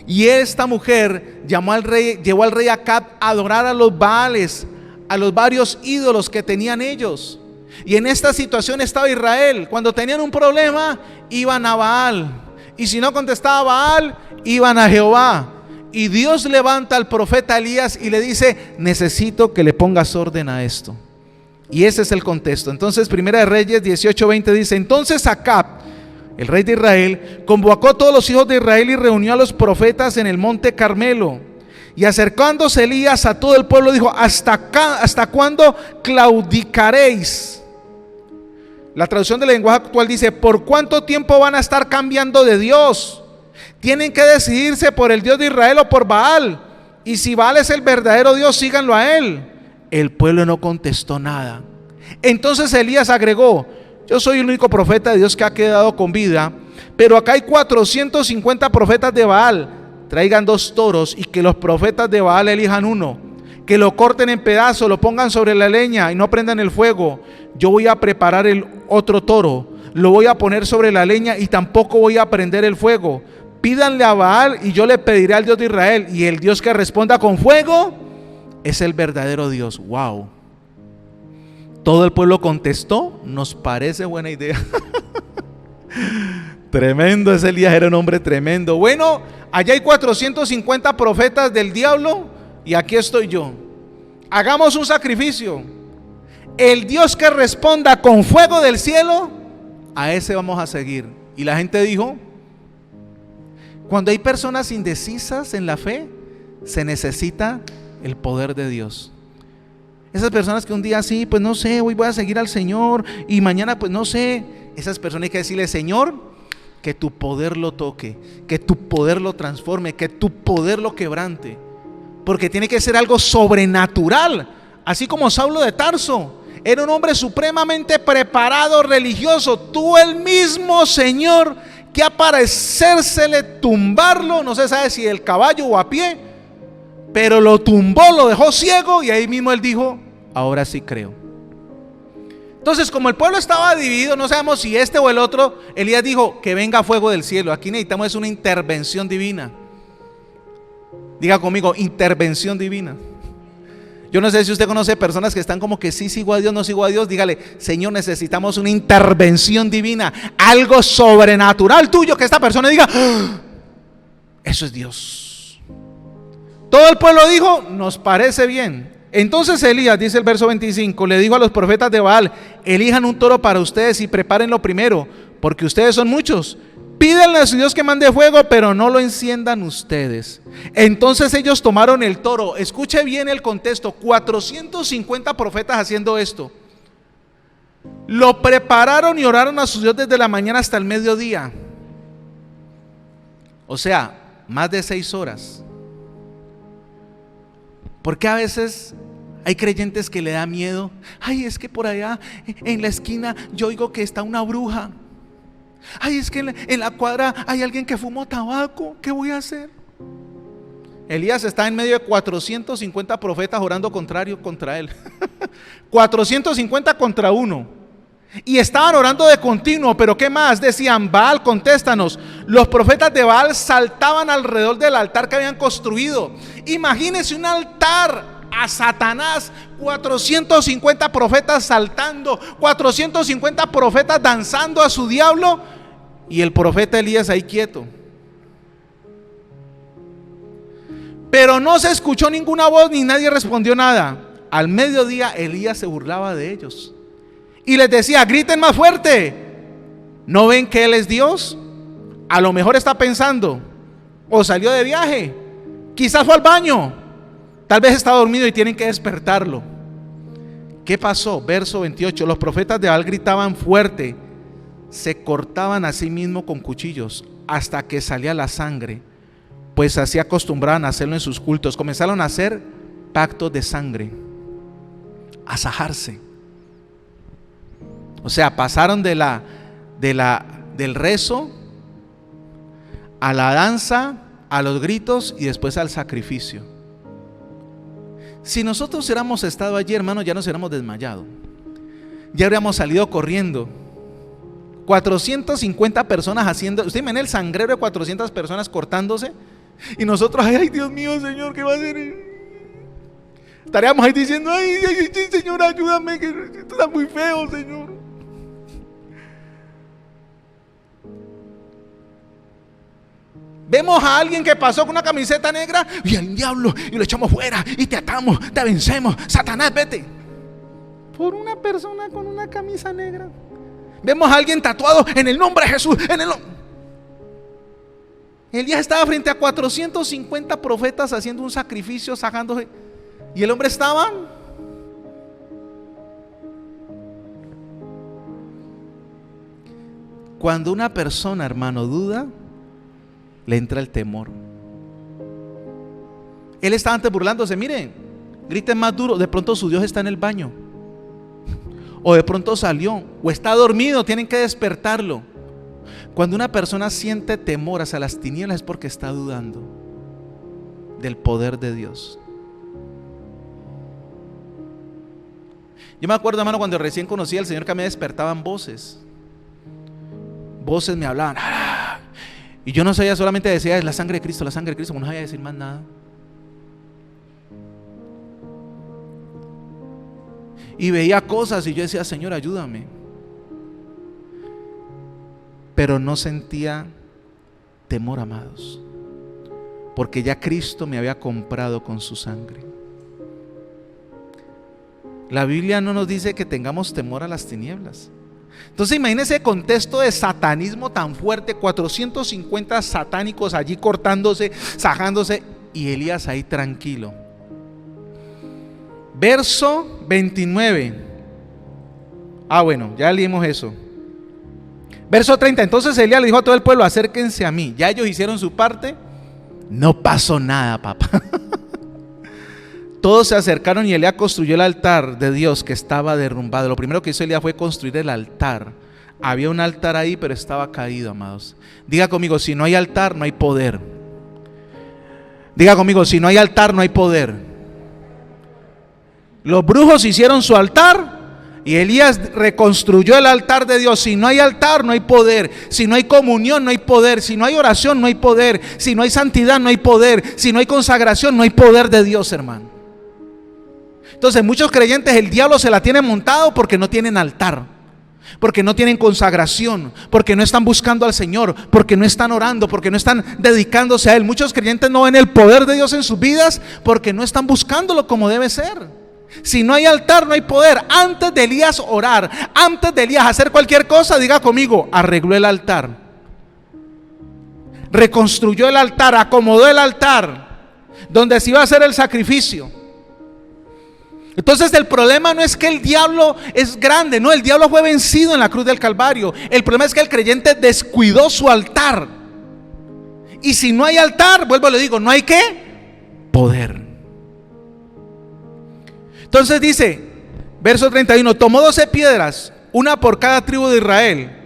Y esta mujer llevó al rey Acab a adorar a los Baales, a los varios ídolos que tenían ellos. Y en esta situación estaba Israel. Cuando tenían un problema, iban a Baal. Y si no contestaba Baal, iban a Jehová. Y Dios levanta al profeta Elías y le dice: necesito que le pongas orden a esto. Y ese es el contexto. Entonces Primera de Reyes 18:20 dice: entonces Acab, el rey de Israel, convocó a todos los hijos de Israel y reunió a los profetas en el monte Carmelo. Y acercándose Elías a todo el pueblo dijo: ¿hasta cuándo claudicaréis? La traducción del lenguaje actual dice: ¿por cuánto tiempo van a estar cambiando de Dios? Tienen que decidirse por el Dios de Israel o por Baal. Y si Baal es el verdadero Dios, síganlo a él. El pueblo no contestó nada. Entonces Elías agregó: yo soy el único profeta de Dios que ha quedado con vida, pero acá hay 450 profetas de Baal. Traigan 2 toros y que los profetas de Baal elijan uno, que lo corten en pedazos, lo pongan sobre la leña y no prendan el fuego. Yo voy a preparar el otro toro, lo voy a poner sobre la leña y tampoco voy a prender el fuego. Pídanle a Baal y yo le pediré al Dios de Israel, y el Dios que responda con fuego es el verdadero Dios. Wow. Todo el pueblo contestó: nos parece buena idea. Tremendo, ese Elías era un hombre tremendo. Bueno, allá hay 450 profetas del diablo y aquí estoy yo. Hagamos un sacrificio. El Dios que responda con fuego del cielo, a ese vamos a seguir. Y la gente dijo: cuando hay personas indecisas en la fe, se necesita el poder de Dios. Esas personas que un día sí, pues no sé, hoy voy a seguir al Señor y mañana pues no sé. Esas personas hay que decirle: Señor, que tu poder lo toque, que tu poder lo transforme, que tu poder lo quebrante. Porque tiene que ser algo sobrenatural. Así como Saulo de Tarso era un hombre supremamente preparado, religioso. Tú el mismo, Señor, que aparecérsele, tumbarlo, no se sabe si del caballo o a pie, pero lo tumbó, lo dejó ciego, y ahí mismo él dijo: ahora sí creo. Entonces, como el pueblo estaba dividido, no sabemos si este o el otro, Elías dijo: que venga fuego del cielo. Aquí necesitamos una intervención divina. Diga conmigo: intervención divina. Yo no sé si usted conoce personas que están como que sí sigo a Dios, no sigo a Dios. Dígale: Señor, necesitamos una intervención divina, algo sobrenatural tuyo, que esta persona diga: ¡ah! Eso es Dios. Todo el pueblo dijo: nos parece bien. Entonces Elías, dice el verso 25, le dijo a los profetas de Baal: elijan un toro para ustedes y prepárenlo primero, porque ustedes son muchos. Pídanle a su Dios que mande fuego, pero no lo enciendan ustedes. Entonces ellos tomaron el toro. Escuche bien el contexto: 450 profetas haciendo esto. Lo prepararon y oraron a su Dios desde la mañana hasta el mediodía. O sea, más de 6 horas. Porque a veces hay creyentes que le da miedo. Ay, es que por allá en la esquina yo oigo que está una bruja. Ay, es que en la cuadra hay alguien que fumó tabaco. ¿Qué voy a hacer? Elías está en medio de 450 profetas orando contrario contra él. 450 contra uno. Y estaban orando de continuo. Pero ¿qué más? Decían: Baal, contéstanos. Los profetas de Baal saltaban alrededor del altar que habían construido. Imagínense un altar a Satanás, 450 profetas saltando, 450 profetas danzando a su diablo, y el profeta Elías ahí quieto. Pero no se escuchó ninguna voz ni nadie respondió nada. Al mediodía Elías se burlaba de ellos y les decía: griten más fuerte. ¿No ven que Él es Dios? A lo mejor está pensando, o salió de viaje, quizás fue al baño, tal vez está dormido y tienen que despertarlo. ¿Qué pasó? Verso 28. Los profetas de Baal gritaban fuerte, se cortaban a sí mismos con cuchillos hasta que salía la sangre, pues así acostumbraban a hacerlo en sus cultos. Comenzaron a hacer pactos de sangre, a sajarse. O sea, pasaron del rezo a la danza, a los gritos y después al sacrificio. Si nosotros hubiéramos estado allí, hermano, ya nos hubiéramos desmayado, ya habríamos salido corriendo. 450 personas haciendo, usted imagina el sangrero de 400 personas cortándose, y nosotros: ay, Dios mío, Señor, ¿qué va a hacer? Estaríamos ahí diciendo: ay, Señor, ayúdame, que esto está muy feo, Señor. Vemos a alguien que pasó con una camiseta negra y el diablo, y lo echamos fuera y te atamos, te vencemos. Satanás, vete. Por una persona con una camisa negra. Vemos a alguien tatuado: en el nombre de Jesús, en el nombre. Elías estaba frente a 450 profetas haciendo un sacrificio, sajándose, y el hombre estaba. Cuando una persona, hermano, duda, le entra el temor. Él estaba antes burlándose: miren, griten más duro, de pronto su Dios está en el baño, o de pronto salió, o está dormido, tienen que despertarlo. Cuando una persona siente temor hacia las tinieblas es porque está dudando del poder de Dios. Yo me acuerdo, hermano, cuando recién conocí al Señor, que me despertaban voces me hablaban, y yo no sabía, solamente decía: es la sangre de Cristo, la sangre de Cristo, no sabía decir más nada. Y veía cosas y yo decía: Señor, ayúdame. Pero no sentía temor, amados, porque ya Cristo me había comprado con su sangre. La Biblia no nos dice que tengamos temor a las tinieblas. Entonces imagínense el contexto de satanismo tan fuerte: 450 satánicos allí cortándose, sajándose, y Elías ahí tranquilo. verso 29. Bueno, ya leímos eso. Verso 30, entonces Elías le dijo a todo el pueblo: acérquense a mí. Ya ellos hicieron su parte. No pasó nada, papá. Todos se acercaron y Elías construyó el altar de Dios que estaba derrumbado. Lo primero que hizo Elías fue construir el altar. Había un altar ahí, pero estaba caído, amados. Diga conmigo: si no hay altar, no hay poder. Diga conmigo: si no hay altar, no hay poder. Los brujos hicieron su altar y Elías reconstruyó el altar de Dios. Si no hay altar, no hay poder. Si no hay comunión, no hay poder. Si no hay oración, no hay poder. Si no hay santidad, no hay poder. Si no hay consagración, no hay poder de Dios, hermano. Entonces muchos creyentes, el diablo se la tiene montado porque no tienen altar, porque no tienen consagración, porque no están buscando al Señor, porque no están orando, porque no están dedicándose a Él. Muchos creyentes no ven el poder de Dios en sus vidas porque no están buscándolo como debe ser. Si no hay altar, no hay poder. Antes de Elías orar, antes de Elías hacer cualquier cosa, diga conmigo: arregló el altar, reconstruyó el altar, acomodó el altar donde se iba a hacer el sacrificio. Entonces el problema no es que el diablo es grande, no, el diablo fue vencido en la cruz del Calvario. El problema es que el creyente descuidó su altar. Y si no hay altar, vuelvo y le digo, no hay ¿qué? Poder. Entonces dice, verso 31, tomó 12 piedras, una por cada tribu de Israel,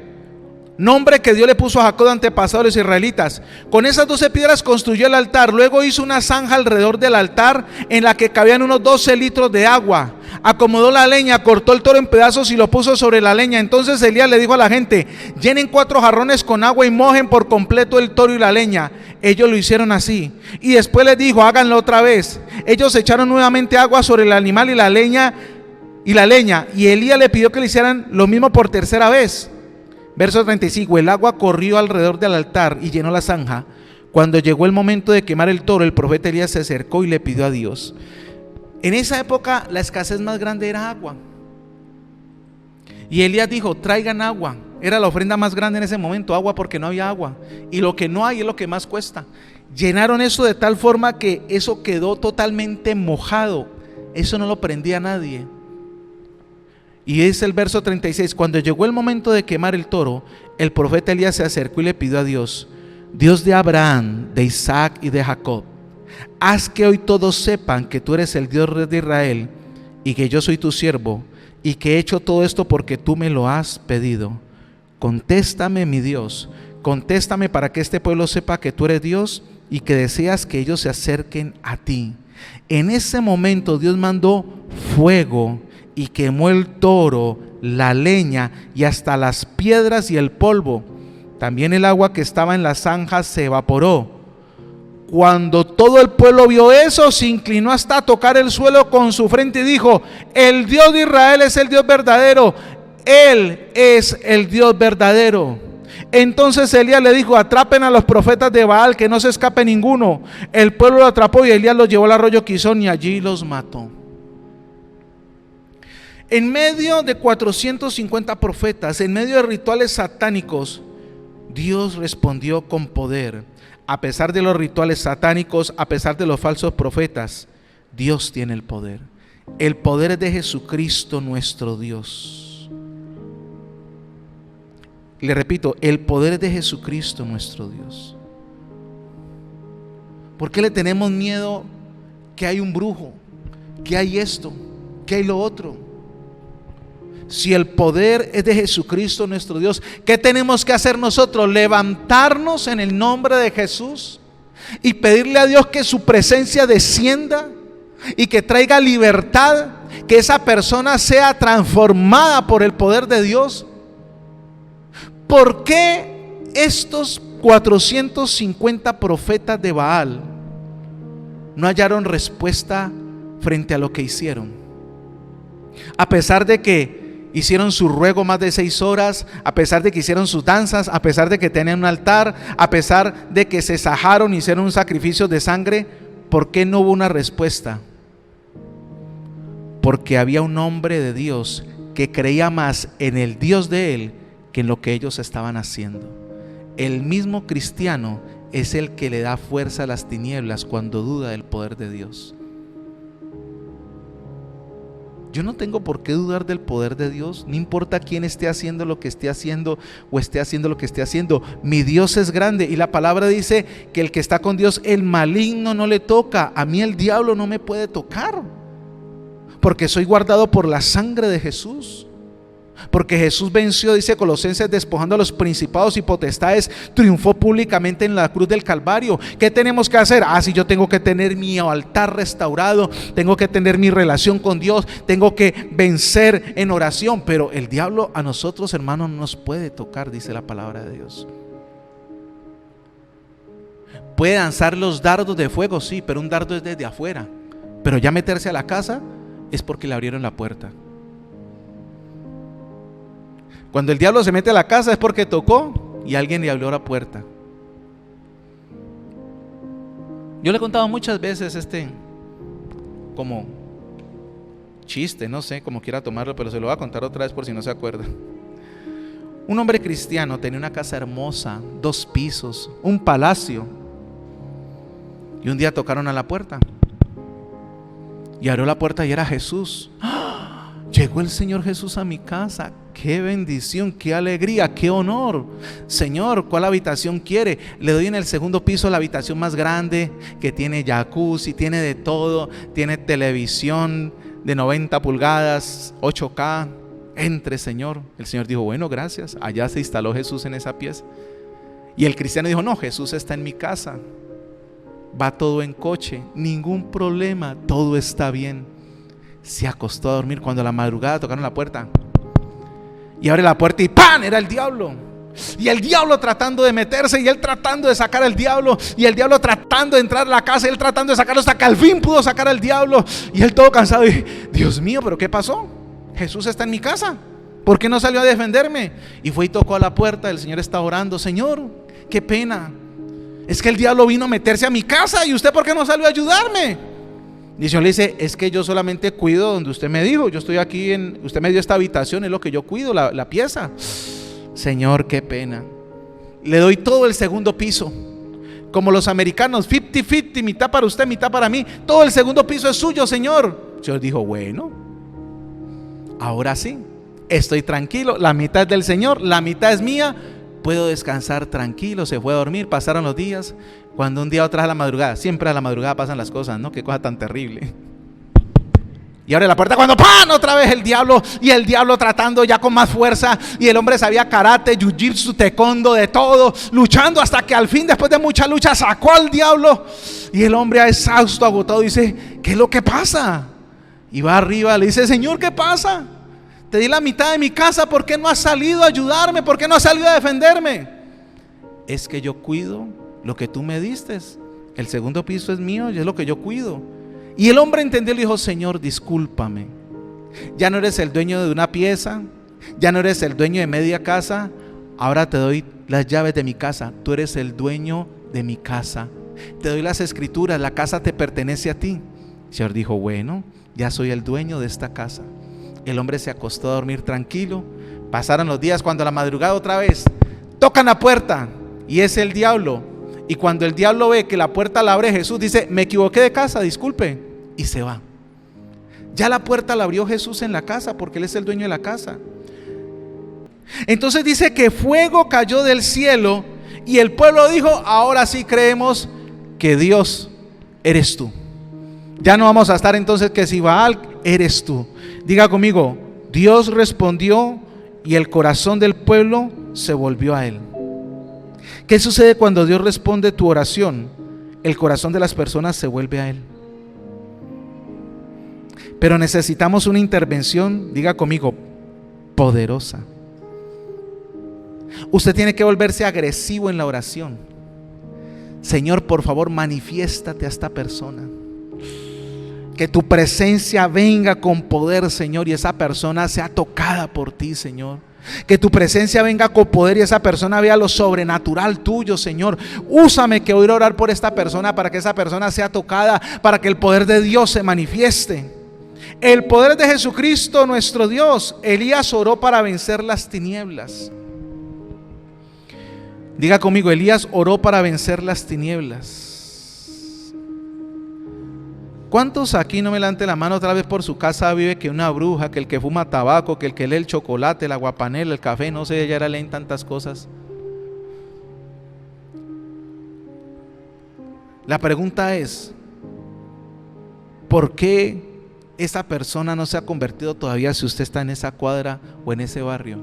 nombre que Dios le puso a Jacob, antepasado de los israelitas. Con esas 12 piedras construyó el altar. Luego hizo una zanja alrededor del altar en la que cabían unos 12 litros de agua. Acomodó la leña, cortó el toro en pedazos y lo puso sobre la leña. Entonces Elías le dijo a la gente: llenen 4 jarrones con agua y mojen por completo el toro y la leña. Ellos lo hicieron así. Y después les dijo: háganlo otra vez. Ellos echaron nuevamente agua sobre el animal y la leña. Y Elías le pidió que le hicieran lo mismo por tercera vez. Verso 35, el agua corrió alrededor del altar y llenó la zanja. Cuando llegó el momento de quemar el toro, el profeta Elías se acercó y le pidió a Dios. En esa época la escasez más grande era agua. Y Elías dijo: traigan agua. Era la ofrenda más grande en ese momento, agua, porque no había agua. Y lo que no hay es lo que más cuesta. Llenaron eso de tal forma que eso quedó totalmente mojado. Eso no lo prendía nadie. Y es el verso 36, cuando llegó el momento de quemar el toro, el profeta Elías se acercó y le pidió a Dios: Dios de Abraham, de Isaac y de Jacob, haz que hoy todos sepan que tú eres el Dios de Israel y que yo soy tu siervo y que he hecho todo esto porque tú me lo has pedido. Contéstame, mi Dios, contéstame para que este pueblo sepa que tú eres Dios y que deseas que ellos se acerquen a ti. En ese momento Dios mandó fuego y quemó el toro, la leña y hasta las piedras y el polvo. También el agua que estaba en la zanja se evaporó. Cuando todo el pueblo vio eso, se inclinó hasta tocar el suelo con su frente y dijo: el Dios de Israel es el Dios verdadero. Él es el Dios verdadero. Entonces Elías le dijo: atrapen a los profetas de Baal, que no se escape ninguno. El pueblo lo atrapó y Elías los llevó al arroyo Quizón y allí los mató. En medio de 450 profetas, en medio de rituales satánicos, Dios respondió con poder. A pesar de los rituales satánicos, a pesar de los falsos profetas, Dios tiene el poder. El poder es de Jesucristo nuestro Dios. Le repito, el poder es de Jesucristo nuestro Dios. ¿Por qué le tenemos miedo que hay un brujo, que hay esto, que hay lo otro? Si el poder es de Jesucristo nuestro Dios, ¿qué tenemos que hacer nosotros? Levantarnos en el nombre de Jesús y pedirle a Dios que su presencia descienda y que traiga libertad, que esa persona sea transformada por el poder de Dios. ¿Por qué estos 450 profetas de Baal no hallaron respuesta frente a lo que hicieron? A pesar de que hicieron su ruego más de 6 horas, a pesar de que hicieron sus danzas, a pesar de que tenían un altar, a pesar de que se sajaron y hicieron un sacrificio de sangre, ¿por qué no hubo una respuesta? Porque había un hombre de Dios que creía más en el Dios de él que en lo que ellos estaban haciendo. El mismo cristiano es el que le da fuerza a las tinieblas cuando duda del poder de Dios. yo no tengo por qué dudar del poder de Dios. No importa quién esté haciendo lo que esté haciendo o esté haciendo lo que esté haciendo. Mi Dios es grande y la palabra dice que el que está con Dios, el maligno no le toca. A mí el diablo no me puede tocar, porque soy guardado por la sangre de Jesús. Porque Jesús venció, dice Colosenses, despojando a los principados y potestades, triunfó públicamente en la cruz del Calvario. ¿Qué tenemos que hacer? Si yo tengo que tener mi altar restaurado, tengo que tener mi relación con Dios, tengo que vencer en oración. Pero el diablo a nosotros, hermanos, no nos puede tocar, dice la palabra de Dios. Puede lanzar los dardos de fuego, sí, pero un dardo es desde afuera. Pero ya meterse a la casa es porque le abrieron la puerta. Cuando el diablo se mete a la casa es porque tocó y alguien le abrió la puerta. Yo le he contado muchas veces como chiste, no sé cómo quiera tomarlo, pero se lo voy a contar otra vez por si no se acuerda. Un hombre cristiano tenía una casa hermosa, 2 pisos, un palacio. Y un día tocaron a la puerta. Y abrió la puerta y era Jesús. ¡Ah! Llegó el Señor Jesús a mi casa. ¡Qué bendición! ¡Qué alegría! ¡Qué honor! Señor, ¿cuál habitación quiere? Le doy en el 2º piso la habitación más grande, que tiene jacuzzi, tiene de todo, tiene televisión de 90 pulgadas, 8K. Entre, Señor. El Señor dijo, bueno, gracias. Allá se instaló Jesús en esa pieza. Y el cristiano dijo, no, Jesús está en mi casa. Va todo en coche, ningún problema, todo está bien. Se acostó a dormir. Cuando a la madrugada tocaron la puerta y abre la puerta y ¡pam! Era el diablo. Y el diablo tratando de meterse y él tratando de sacar al diablo, y el diablo tratando de entrar a la casa y él tratando de sacarlo, hasta que al fin pudo sacar al diablo. Y él todo cansado y Dios mío, ¿pero qué pasó? Jesús está en mi casa, ¿por qué no salió a defenderme? Y fue y tocó a la puerta. El Señor está orando, Señor, qué pena, es que el diablo vino a meterse a mi casa y usted ¿por qué no salió a ayudarme? Y el Señor le dice, es que yo solamente cuido donde usted me dijo. Yo estoy aquí, usted me dio esta habitación, es lo que yo cuido, la pieza. Señor, qué pena. Le doy todo el 2º piso, como los americanos, 50-50, mitad para usted, mitad para mí. Todo el 2º piso es suyo, Señor. El Señor dijo, bueno, ahora sí, estoy tranquilo. La mitad es del Señor, la mitad es mía. Puedo descansar tranquilo. Se fue a dormir, pasaron los días. Cuando un día otra vez a la madrugada, siempre a la madrugada pasan las cosas, ¿no? Qué cosa tan terrible. Y abre la puerta cuando ¡pam! Otra vez el diablo, y el diablo tratando ya con más fuerza, y el hombre sabía karate, jiu-jitsu, taekwondo, de todo, luchando hasta que al fin, después de mucha lucha, sacó al diablo. Y el hombre exhausto, agotado, dice, ¿qué es lo que pasa? Y va arriba, le dice, Señor, ¿qué pasa? Te di la mitad de mi casa, ¿por qué no has salido a ayudarme? ¿Por qué no has salido a defenderme? Es que yo cuido lo que tú me diste. El 2º piso es mío y es lo que yo cuido. Y el hombre entendió y le dijo, Señor, discúlpame. Ya no eres el dueño de una pieza, ya no eres el dueño de media casa. Ahora te doy las llaves de mi casa. Tú eres el dueño de mi casa. Te doy las escrituras, la casa te pertenece a ti. El Señor dijo, bueno, ya soy el dueño de esta casa. El hombre se acostó a dormir tranquilo. Pasaron los días, cuando a la madrugada otra vez tocan la puerta y es el diablo. Y cuando el diablo ve que la puerta la abre Jesús, dice, me equivoqué de casa, disculpe, y se va. Ya la puerta la abrió Jesús en la casa, porque Él es el dueño de la casa. Entonces dice que fuego cayó del cielo y el pueblo dijo, ahora sí creemos que Dios eres tú. Ya no vamos a estar entonces que si Baal, eres tú. Diga conmigo, Dios respondió y el corazón del pueblo se volvió a Él. ¿Qué sucede cuando Dios responde tu oración? El corazón de las personas se vuelve a Él. Pero necesitamos una intervención, diga conmigo, poderosa. Usted tiene que volverse agresivo en la oración. Señor, por favor, manifiéstate a esta persona. Que tu presencia venga con poder, Señor, y esa persona sea tocada por ti, Señor. Que tu presencia venga con poder y esa persona vea lo sobrenatural tuyo, Señor. Úsame, que voy a orar por esta persona, para que esa persona sea tocada, para que el poder de Dios se manifieste. El poder de Jesucristo nuestro Dios. Elías oró para vencer las tinieblas. Diga conmigo, Elías oró para vencer las tinieblas. ¿Cuántos aquí, no me levante la mano, otra vez por su casa vive que una bruja, que el que fuma tabaco, que el que lee el chocolate, la guapanela, el café, no sé, ya leen tantas cosas? La pregunta es, ¿por qué esa persona no se ha convertido todavía si usted está en esa cuadra o en ese barrio?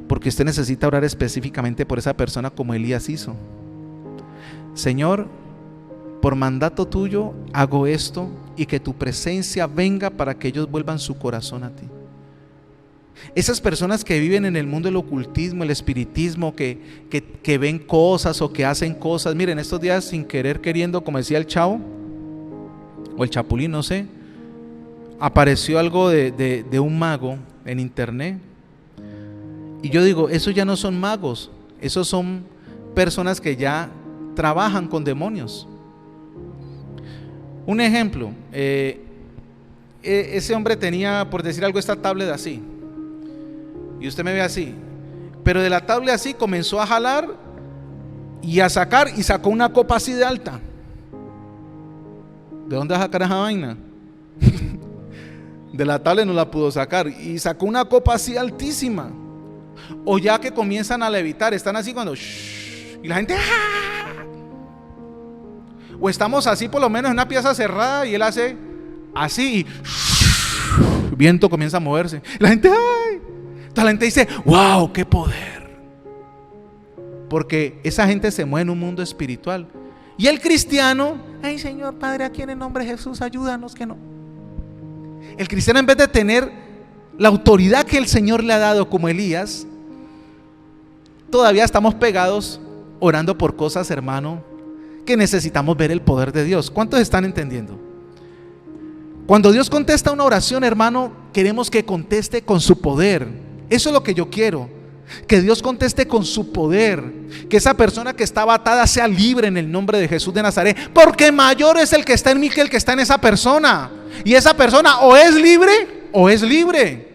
Porque usted necesita orar específicamente por esa persona como Elías hizo. Señor, por mandato tuyo hago esto, y que tu presencia venga para que ellos vuelvan su corazón a ti. Esas personas que viven en el mundo del ocultismo, el espiritismo, que ven cosas o que hacen cosas. Miren, estos días sin querer queriendo, como decía el Chavo o el Chapulín, no sé, apareció algo de un mago en internet. Y yo digo, esos ya no son magos, esos son personas que ya trabajan con demonios. Un ejemplo, ese hombre tenía, por decir algo, esta tablet así, y usted me ve así, pero de la tablet así comenzó a jalar y a sacar, y sacó una copa así de alta. ¿De dónde va a sacar esa vaina? De la tablet no la pudo sacar, y sacó una copa así altísima. O ya que comienzan a levitar, están así cuando y la gente ¡ah! O estamos así por lo menos en una pieza cerrada y él hace así y viento comienza a moverse. La gente ¡ay! Entonces la gente dice, wow, qué poder. Porque esa gente se mueve en un mundo espiritual. Y el cristiano, ay Señor Padre, aquí en el nombre de Jesús, ayúdanos que no. El cristiano, en vez de tener la autoridad que el Señor le ha dado como Elías, todavía estamos pegados orando por cosas, hermano, que necesitamos ver el poder de Dios. ¿Cuántos están entendiendo? Cuando Dios contesta una oración, hermano, queremos que conteste con su poder. Eso es lo que yo quiero, que Dios conteste con su poder, que esa persona que estaba atada sea libre en el nombre de Jesús de Nazaret, porque mayor es el que está en mí que el que está en esa persona. Y esa persona o es libre o es libre.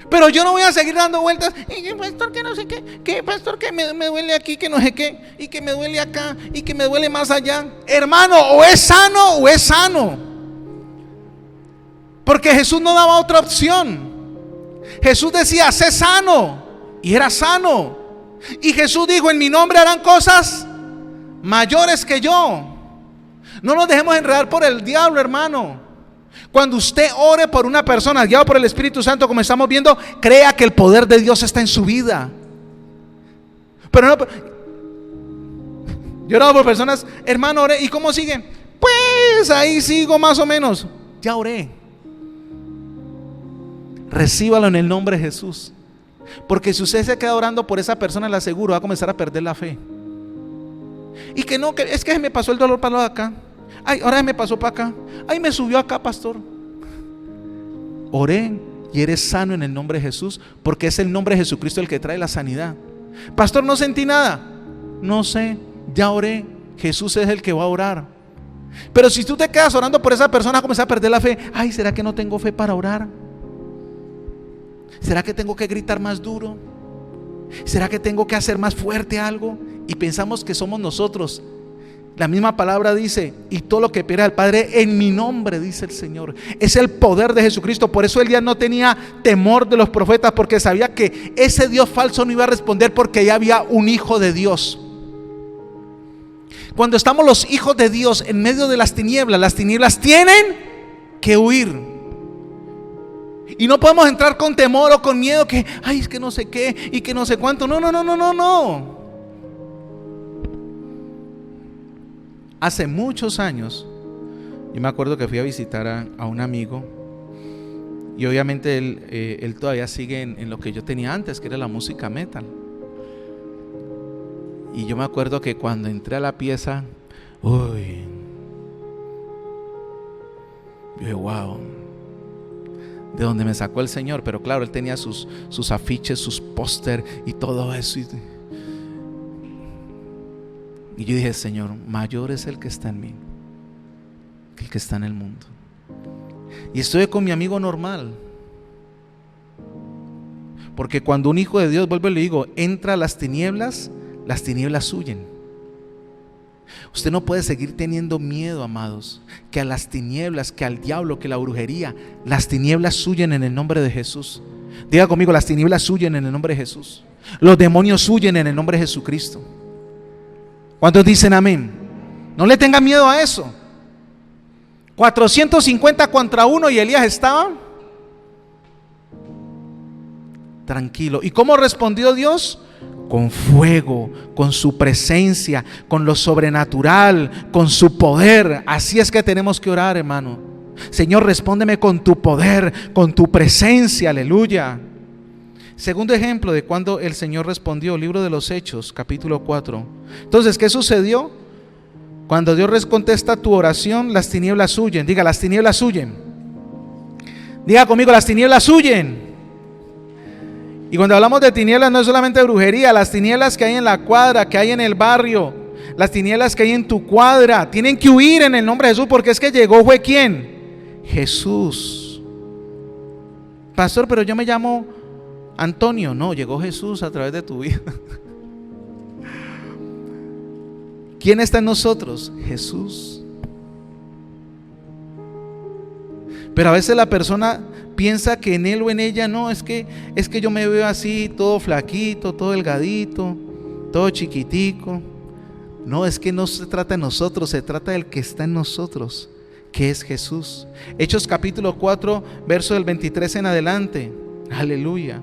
Pero yo no voy a seguir dando vueltas. Y pastor, que no sé qué, que pastor, que me duele aquí, que no sé qué, y que me duele acá, y que me duele más allá. Hermano, o es sano o es sano. Porque Jesús no daba otra opción. Jesús decía, sé sano, y era sano. Y Jesús dijo, en mi nombre harán cosas mayores que yo. No nos dejemos enredar por el diablo, hermano. Cuando usted ore por una persona guiado por el Espíritu Santo, como estamos viendo, crea que el poder de Dios está en su vida. Pero no, yo he orado por personas, hermano, oré, ¿y cómo siguen? Pues ahí sigo más o menos. Ya oré. Recíbalo en el nombre de Jesús. Porque si usted se queda orando por esa persona, le aseguro, va a comenzar a perder la fe. Y que no, que es que me pasó el dolor para acá. Ay, ahora me pasó para acá. Ay, me subió acá, pastor. Oré y eres sano en el nombre de Jesús, porque es el nombre de Jesucristo el que trae la sanidad. Pastor, no sentí nada. No sé, ya oré. Jesús es el que va a orar. Pero si tú te quedas orando por esa persona, comienzas a perder la fe. Ay, ¿será que no tengo fe para orar? ¿Será que tengo que gritar más duro? ¿Será que tengo que hacer más fuerte algo? Y pensamos que somos nosotros. La misma palabra dice, y todo lo que pida al Padre en mi nombre, dice el Señor. Es el poder de Jesucristo. Por eso Elías no tenía temor de los profetas, porque sabía que ese Dios falso no iba a responder, porque ya había un hijo de Dios. Cuando estamos los hijos de Dios en medio de las tinieblas tienen que huir. Y no podemos entrar con temor o con miedo, que ay, es que no sé qué y que no sé cuánto. No. Hace muchos años, yo me acuerdo que fui a visitar a un amigo, y obviamente él todavía sigue en lo que yo tenía antes, que era la música metal. Y yo me acuerdo que cuando entré a la pieza, uy, yo dije, wow, de donde me sacó el Señor. Pero claro, él tenía sus afiches, sus póster y todo eso. Y yo dije, Señor, mayor es el que está en mí que el que está en el mundo. Y estuve con mi amigo normal. Porque cuando un hijo de Dios, vuelvo y le digo, entra a las tinieblas huyen. Usted no puede seguir teniendo miedo, amados, que a las tinieblas, que al diablo, que la brujería. Las tinieblas huyen en el nombre de Jesús. Diga conmigo, las tinieblas huyen en el nombre de Jesús. Los demonios huyen en el nombre de Jesucristo. ¿Cuántos dicen amén? No le tengan miedo a eso. 450 contra 1 y Elías estaba tranquilo. ¿Y cómo respondió Dios? Con fuego, con su presencia, con lo sobrenatural, con su poder. Así es que tenemos que orar, hermano. Señor, respóndeme con tu poder, con tu presencia, aleluya. Segundo ejemplo de cuando el Señor respondió, libro de los Hechos, capítulo 4. Entonces, ¿qué sucedió? Cuando Dios contesta tu oración, las tinieblas huyen. Diga, las tinieblas huyen. Diga conmigo, las tinieblas huyen. Y cuando hablamos de tinieblas no es solamente brujería, las tinieblas que hay en la cuadra, que hay en el barrio, las tinieblas que hay en tu cuadra, tienen que huir en el nombre de Jesús, porque es que llegó, ¿fue quién? Jesús. Pastor, pero yo me llamo Antonio. No, llegó Jesús a través de tu vida. ¿Quién está en nosotros? Jesús. Pero a veces la persona piensa que en él o en ella, no, es que yo me veo así, todo flaquito, todo delgadito, todo chiquitico. No, es que no se trata de nosotros, se trata del que está en nosotros, que es Jesús. Hechos capítulo 4, verso del 23 en adelante. Aleluya.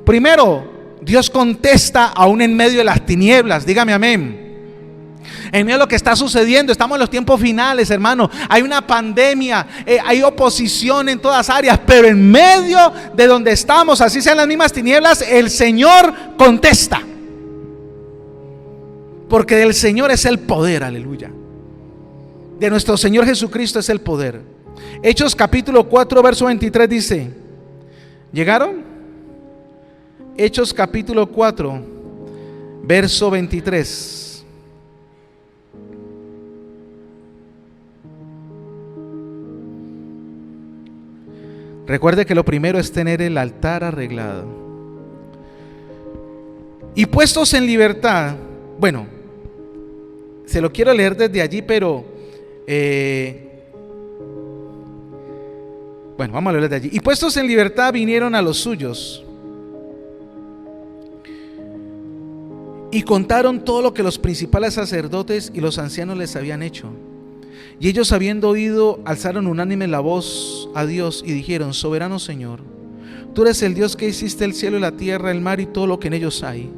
Primero, Dios contesta aún en medio de las tinieblas. Dígame amén. En medio de lo que está sucediendo, estamos en los tiempos finales, hermano. Hay una pandemia, hay oposición en todas áreas, pero en medio de donde estamos, así sean las mismas tinieblas, el Señor contesta. Porque del Señor es el poder, aleluya. De nuestro Señor Jesucristo es el poder. Hechos capítulo 4, verso 23 dice, ¿llegaron? Hechos capítulo 4, verso 23. Recuerde que lo primero es tener el altar arreglado. Y puestos en libertad, bueno, se lo quiero leer desde allí, pero bueno, vamos a leer desde allí. Y puestos en libertad vinieron a los suyos y contaron todo lo que los principales sacerdotes y los ancianos les habían hecho. Y ellos, habiendo oído, alzaron unánime la voz a Dios y dijeron: soberano Señor, tú eres el Dios que hiciste el cielo y la tierra, el mar y todo lo que en ellos hay,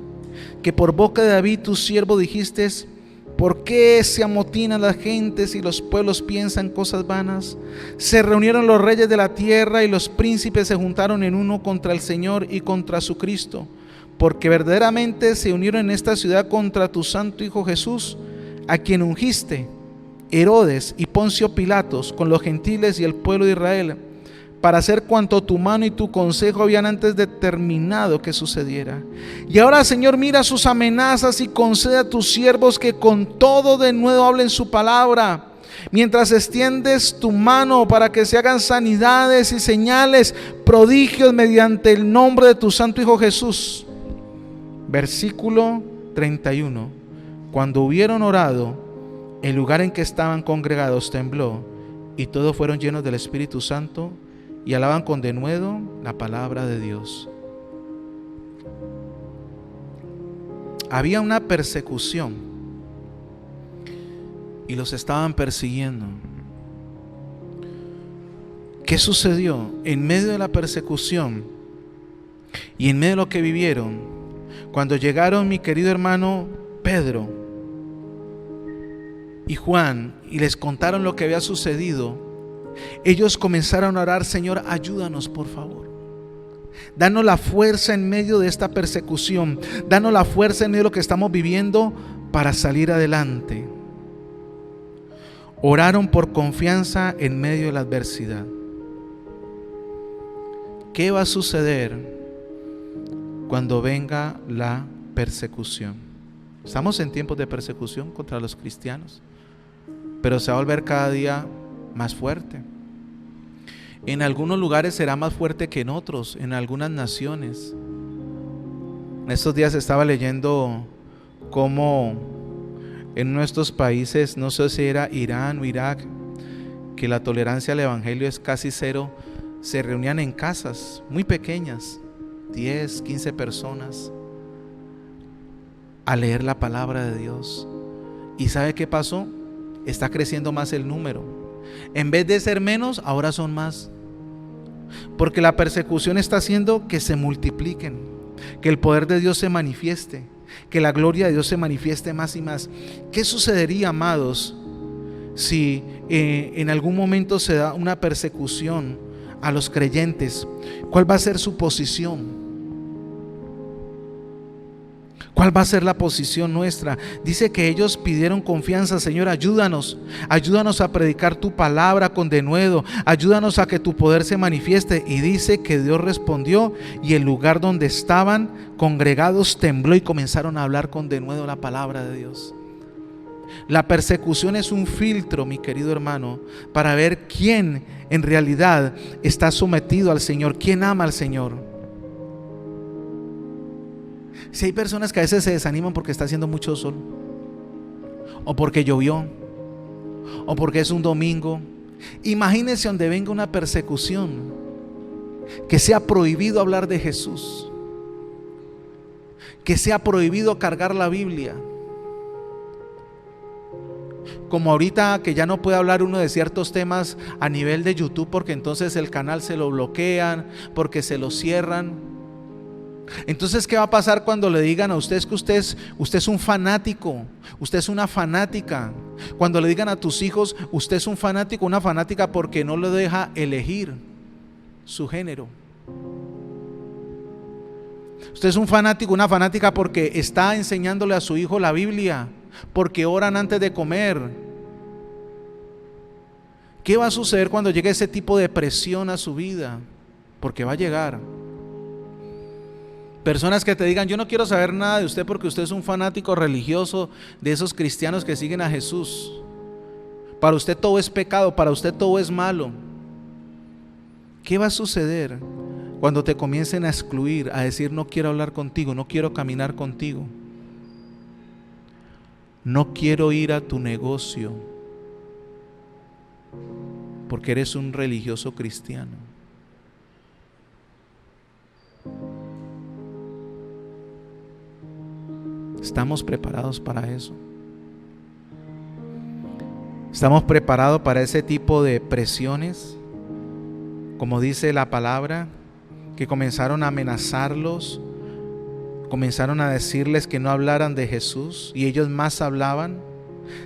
que por boca de David tu siervo dijiste: ¿por qué se amotinan las gentes y los pueblos piensan cosas vanas? Se reunieron los reyes de la tierra y los príncipes se juntaron en uno contra el Señor y contra su Cristo, porque verdaderamente se unieron en esta ciudad contra tu santo Hijo Jesús, a quien ungiste, Herodes y Poncio Pilatos, con los gentiles y el pueblo de Israel, para hacer cuanto tu mano y tu consejo habían antes determinado que sucediera. Y ahora, Señor, mira sus amenazas y concede a tus siervos que con todo de nuevo hablen su palabra, mientras extiendes tu mano para que se hagan sanidades y señales, prodigios mediante el nombre de tu santo Hijo Jesús. Versículo 31. Cuando hubieron orado, el lugar en que estaban congregados tembló, y todos fueron llenos del Espíritu Santo y alaban con denuedo la palabra de Dios. Había una persecución y los estaban persiguiendo. ¿Qué sucedió? En medio de la persecución y en medio de lo que vivieron, cuando llegaron mi querido hermano Pedro y Juan y les contaron lo que había sucedido, ellos comenzaron a orar: Señor, ayúdanos por favor, danos la fuerza en medio de esta persecución, danos la fuerza en medio de lo que estamos viviendo para salir adelante. Oraron por confianza en medio de la adversidad. ¿Qué va a suceder cuando venga la persecución? Estamos en tiempos de persecución contra los cristianos, pero se va a volver cada día más fuerte. En algunos lugares será más fuerte que en otros, en algunas naciones. En estos días estaba leyendo cómo en nuestros países, no sé si era Irán o Irak, que la tolerancia al evangelio es casi cero, se reunían en casas muy pequeñas, 10, 15 personas, a leer la palabra de Dios. ¿Y sabe qué pasó? Está creciendo más el número. En vez de ser menos, ahora son más. Porque la persecución está haciendo que se multipliquen, que el poder de Dios se manifieste, que la gloria de Dios se manifieste más y más. ¿Qué sucedería, amados, si en algún momento se da una persecución a los creyentes? ¿Cuál va a ser su posición? ¿Cuál va a ser la posición nuestra? Dice que ellos pidieron confianza. Señor, ayúdanos a predicar tu palabra con denuedo, ayúdanos a que tu poder se manifieste. Y dice que Dios respondió, y el lugar donde estaban congregados tembló y comenzaron a hablar con denuedo la palabra de Dios. La persecución es un filtro, mi querido hermano, para ver quién en realidad está sometido al Señor, quién ama al Señor. Si hay personas que a veces se desaniman porque está haciendo mucho sol, o porque llovió, o porque es un domingo, imagínense donde venga una persecución, que sea prohibido hablar de Jesús, que sea prohibido cargar la Biblia. Como ahorita que ya no puede hablar uno de ciertos temas a nivel de YouTube, porque entonces el canal se lo bloquean, porque se lo cierran. Entonces, ¿qué va a pasar cuando le digan a usted que usted es un fanático, usted es una fanática? Cuando le digan a tus hijos, usted es un fanático, una fanática, porque no le deja elegir su género. Usted es un fanático, una fanática, porque está enseñándole a su hijo la Biblia, porque oran antes de comer. ¿Qué va a suceder cuando llegue ese tipo de presión a su vida? Porque va a llegar. Personas que te digan, yo no quiero saber nada de usted porque usted es un fanático religioso de esos cristianos que siguen a Jesús. Para usted todo es pecado, para usted todo es malo. ¿Qué va a suceder cuando te comiencen a excluir, a decir, no quiero hablar contigo, no quiero caminar contigo, no quiero ir a tu negocio porque eres un religioso cristiano? ¿Estamos preparados para eso? ¿Estamos preparados para ese tipo de presiones? Como dice la palabra, que comenzaron a amenazarlos, comenzaron a decirles que no hablaran de Jesús, y ellos más hablaban.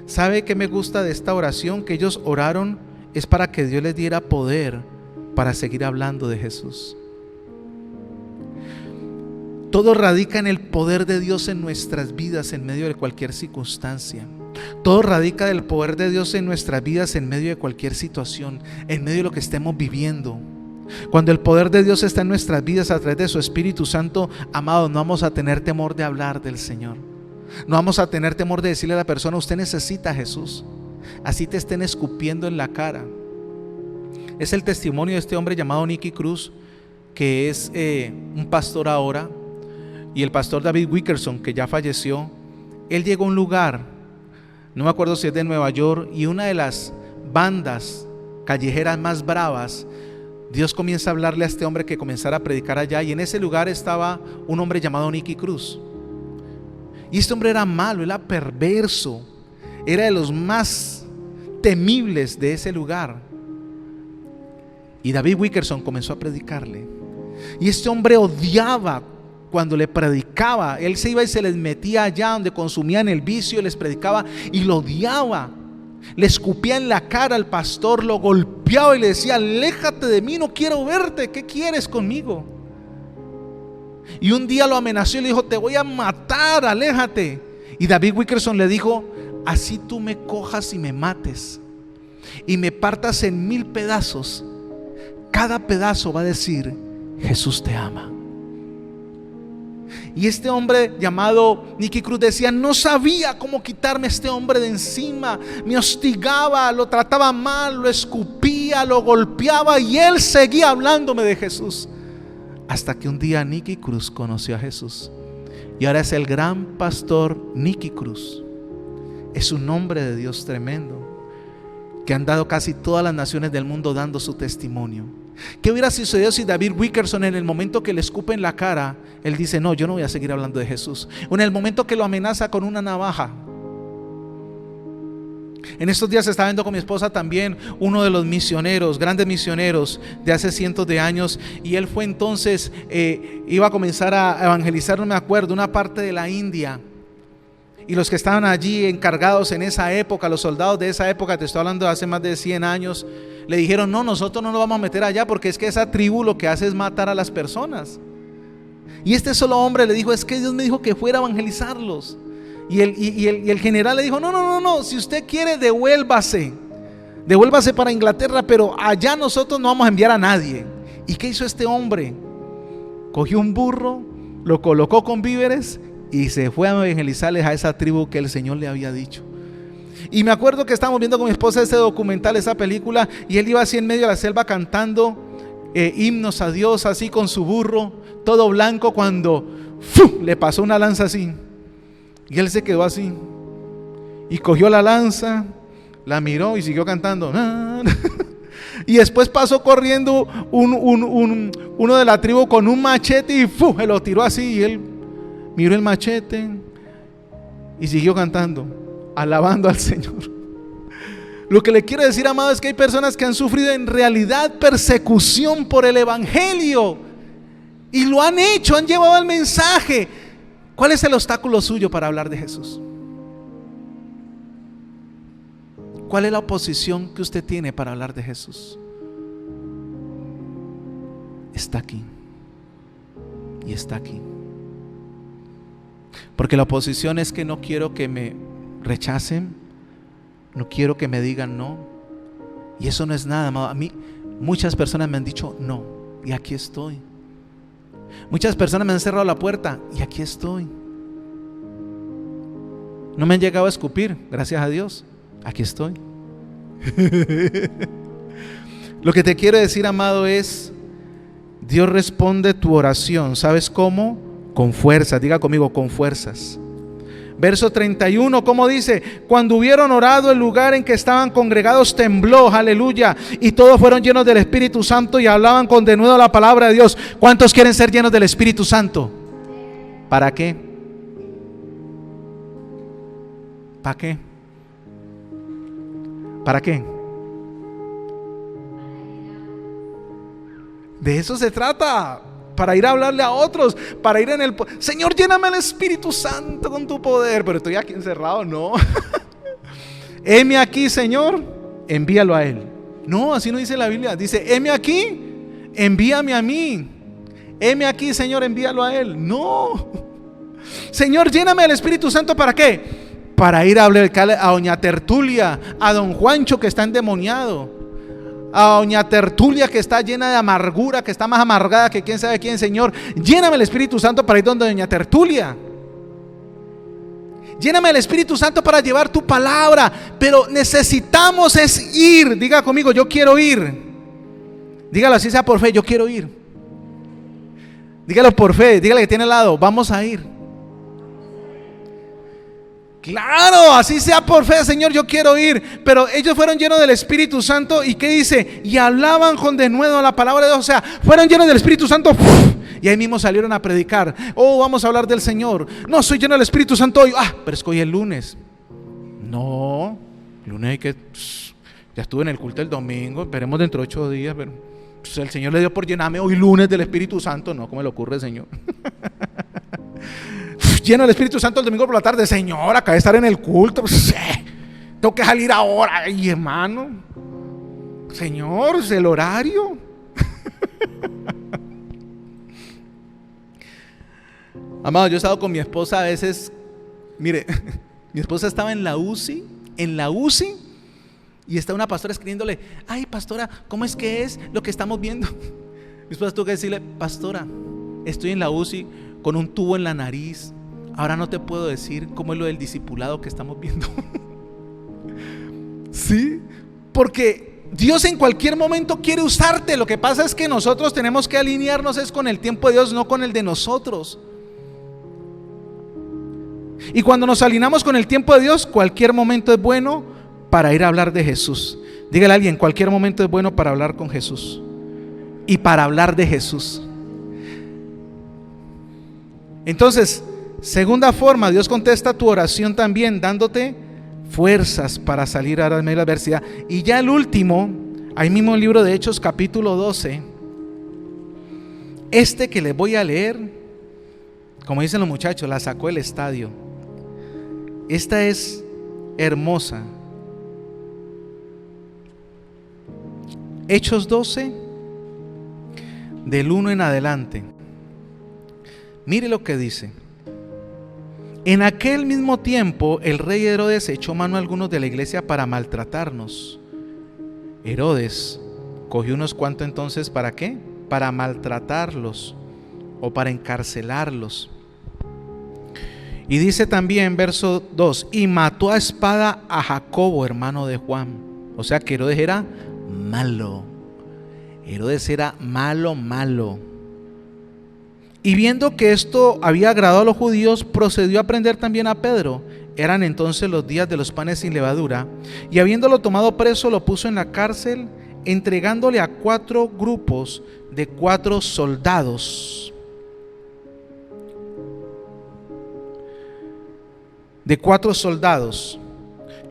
¿Sabe qué me gusta de esta oración? Que ellos oraron es para que Dios les diera poder para seguir hablando de Jesús. Todo radica en el poder de Dios en nuestras vidas en medio de cualquier circunstancia. Todo radica del poder de Dios en nuestras vidas en medio de cualquier situación, en medio de lo que estemos viviendo. Cuando el poder de Dios está en nuestras vidas a través de su Espíritu Santo, amados, no vamos a tener temor de hablar del Señor. No vamos a tener temor de decirle a la persona, usted necesita a Jesús. Así te estén escupiendo en la cara. Es el testimonio de este hombre llamado Nicky Cruz, que es un pastor ahora. Y el pastor David Wickerson, que ya falleció, él llegó a un lugar, no me acuerdo si es de Nueva York, y una de las bandas callejeras más bravas, Dios comienza a hablarle a este hombre que comenzara a predicar allá, y en ese lugar estaba un hombre llamado Nicky Cruz. Y este hombre era malo, era perverso, era de los más temibles de ese lugar. Y David Wickerson comenzó a predicarle, y este hombre odiaba cuando le predicaba. Él se iba y se les metía allá donde consumían el vicio, les predicaba y lo odiaba. Le escupía en la cara al pastor, lo golpeaba y le decía, aléjate de mí, no quiero verte, ¿qué quieres conmigo? Y un día lo amenazó y le dijo, te voy a matar, aléjate. Y David Wickerson le dijo, así tú me cojas y me mates y me partas en 1000 pedazos, cada pedazo va a decir, Jesús te ama. Y este hombre llamado Nicky Cruz decía, no sabía cómo quitarme a este hombre de encima. Me hostigaba, lo trataba mal, lo escupía, lo golpeaba, y él seguía hablándome de Jesús. Hasta que un día Nicky Cruz conoció a Jesús, y ahora es el gran pastor Nicky Cruz. Es un hombre de Dios tremendo, que han dado casi todas las naciones del mundo dando su testimonio. ¿Qué hubiera sucedido si David Wickerson, en el momento que le escupe en la cara, él dice: no, yo no voy a seguir hablando de Jesús? O en el momento que lo amenaza con una navaja. En estos días estaba viendo con mi esposa también uno de los misioneros, grandes misioneros de hace cientos de años, y él fue entonces, iba a comenzar a evangelizar, no me acuerdo, una parte de la India. Y los que estaban allí encargados en esa época, los soldados de esa época, te estoy hablando de hace más de 100 años, le dijeron: no, nosotros no nos vamos a meter allá, porque es que esa tribu lo que hace es matar a las personas. Y este solo hombre le dijo: es que Dios me dijo que fuera a evangelizarlos. Y el general le dijo: no, si usted quiere, devuélvase para Inglaterra, pero allá nosotros no vamos a enviar a nadie. ¿Y qué hizo este hombre? Cogió un burro, lo colocó con víveres y se fue a evangelizarles a esa tribu que el Señor le había dicho. Y me acuerdo que estábamos viendo con mi esposa ese documental, esa película, y él iba así en medio de la selva cantando himnos a Dios, así con su burro, todo blanco, cuando le pasó una lanza así. Y él se quedó así y cogió la lanza, la miró y siguió cantando. Y después pasó corriendo uno de la tribu con un machete y se lo tiró así. Y él miró el machete y siguió cantando, alabando al Señor. Lo que le quiero decir, amado, es que hay personas que han sufrido en realidad persecución por el evangelio y lo han hecho, han llevado el mensaje. ¿Cuál es el obstáculo suyo para hablar de Jesús? ¿Cuál es la oposición que usted tiene para hablar de Jesús? Está aquí. Y está aquí. Porque la oposición es que no quiero que me rechacen, no quiero que me digan no. Y eso no es nada, amado. A mí muchas personas me han dicho no, y aquí estoy. Muchas personas me han cerrado la puerta y aquí estoy. No me han llegado a escupir, gracias a Dios, aquí estoy. Lo que te quiero decir, amado, es: Dios responde tu oración. ¿Sabes cómo? Con fuerzas. Diga conmigo: con fuerzas. Verso 31, ¿cómo dice? Cuando hubieron orado, el lugar en que estaban congregados tembló, aleluya, y todos fueron llenos del Espíritu Santo y hablaban con denuedo la palabra de Dios. ¿Cuántos quieren ser llenos del Espíritu Santo? ¿Para qué? ¿Para qué? ¿Para qué? De eso se trata. Para ir a hablarle a otros, para ir en el... Señor, lléname el Espíritu Santo con tu poder. Pero estoy aquí encerrado, no. Heme aquí, Señor, envíalo a Él. No, así no dice la Biblia. Dice: heme aquí, envíame a mí. Heme aquí, Señor, envíalo a Él. No. Señor, lléname el Espíritu Santo, ¿para qué? Para ir a hablar a doña Tertulia, a don Juancho que está endemoniado, a doña Tertulia que está llena de amargura, que está más amargada que quién sabe quién. Señor, lléname el Espíritu Santo para ir donde doña Tertulia. Lléname el Espíritu Santo para llevar tu palabra. Pero necesitamos es ir. Diga conmigo: yo quiero ir. Dígalo así sea por fe: yo quiero ir. Dígalo por fe, dígale que tiene al lado: vamos a ir. Claro, así sea por fe: Señor, yo quiero ir. Pero ellos fueron llenos del Espíritu Santo. ¿Y qué dice? Y hablaban con denuedo la palabra de Dios. O sea, fueron llenos del Espíritu Santo. Y ahí mismo salieron a predicar. Oh, vamos a hablar del Señor. No, soy lleno del Espíritu Santo hoy. Pero es que hoy es lunes. No, lunes hay que... Ya estuve en el culto el domingo. Esperemos dentro de 8 días. Pero el Señor le dio por llenarme hoy lunes del Espíritu Santo. No, ¿cómo le ocurre, Señor? Lleno del Espíritu Santo el domingo por la tarde. Señor, acabé de estar en el culto. Tengo que salir ahora. Ay, hermano. Señor, es el horario. Amado, yo he estado con mi esposa a veces. Mire, mi esposa estaba en la UCI, y está una pastora escribiéndole: ay, pastora, ¿cómo es que es lo que estamos viendo? Mi esposa tuvo que decirle: pastora, estoy en la UCI con un tubo en la nariz. Ahora no te puedo decir cómo es lo del discipulado que estamos viendo. Sí, porque Dios en cualquier momento quiere usarte. Lo que pasa es que nosotros tenemos que alinearnos es con el tiempo de Dios, no con el de nosotros. Y cuando nos alineamos con el tiempo de Dios, cualquier momento es bueno para ir a hablar de Jesús. Dígale a alguien, cualquier momento es bueno para hablar con Jesús y para hablar de Jesús. Entonces, segunda forma, Dios contesta tu oración también dándote fuerzas para salir a la medio de la adversidad. Y ya el último, ahí mismo en el libro de Hechos capítulo 12, que les voy a leer, como dicen los muchachos, la sacó del estadio. Esta es hermosa. Hechos 12, del 1 en adelante. Mire lo que dice. En aquel mismo tiempo el rey Herodes echó mano a algunos de la iglesia para maltratarnos. Herodes cogió unos cuantos entonces, ¿para qué? Para maltratarlos o para encarcelarlos. Y dice también verso 2, y mató a espada a Jacobo, hermano de Juan. O sea que Herodes era malo. Herodes era malo. Y viendo que esto había agradado a los judíos, procedió a prender también a Pedro. Eran entonces los días de los panes sin levadura. Y habiéndolo tomado preso, lo puso en la cárcel, entregándole a 4 grupos de 4 soldados. De 4 soldados,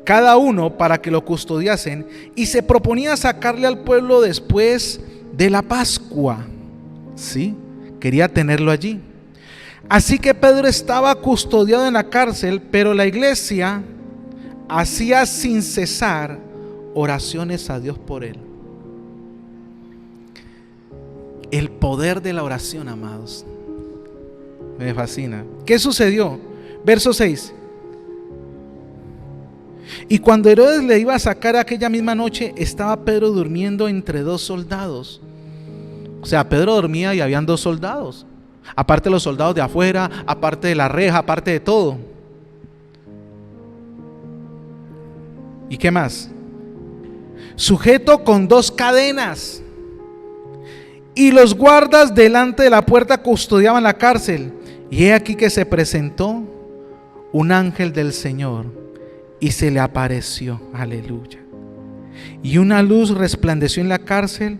cada uno para que lo custodiasen, y se proponía sacarle al pueblo después de la Pascua. ¿Sí? Quería tenerlo allí. Así que Pedro estaba custodiado en la cárcel, pero la iglesia hacía sin cesar oraciones a Dios por él. El poder de la oración, amados, me fascina. ¿Qué sucedió? Verso 6. Y cuando Herodes le iba a sacar aquella misma noche, estaba Pedro durmiendo entre 2 soldados. O sea, Pedro dormía y habían 2 soldados. Aparte de los soldados de afuera, aparte de la reja, aparte de todo. ¿Y qué más? Sujeto con 2 cadenas. Y los guardas delante de la puerta custodiaban la cárcel. Y he aquí que se presentó un ángel del Señor y se le apareció. Aleluya. Y una luz resplandeció en la cárcel,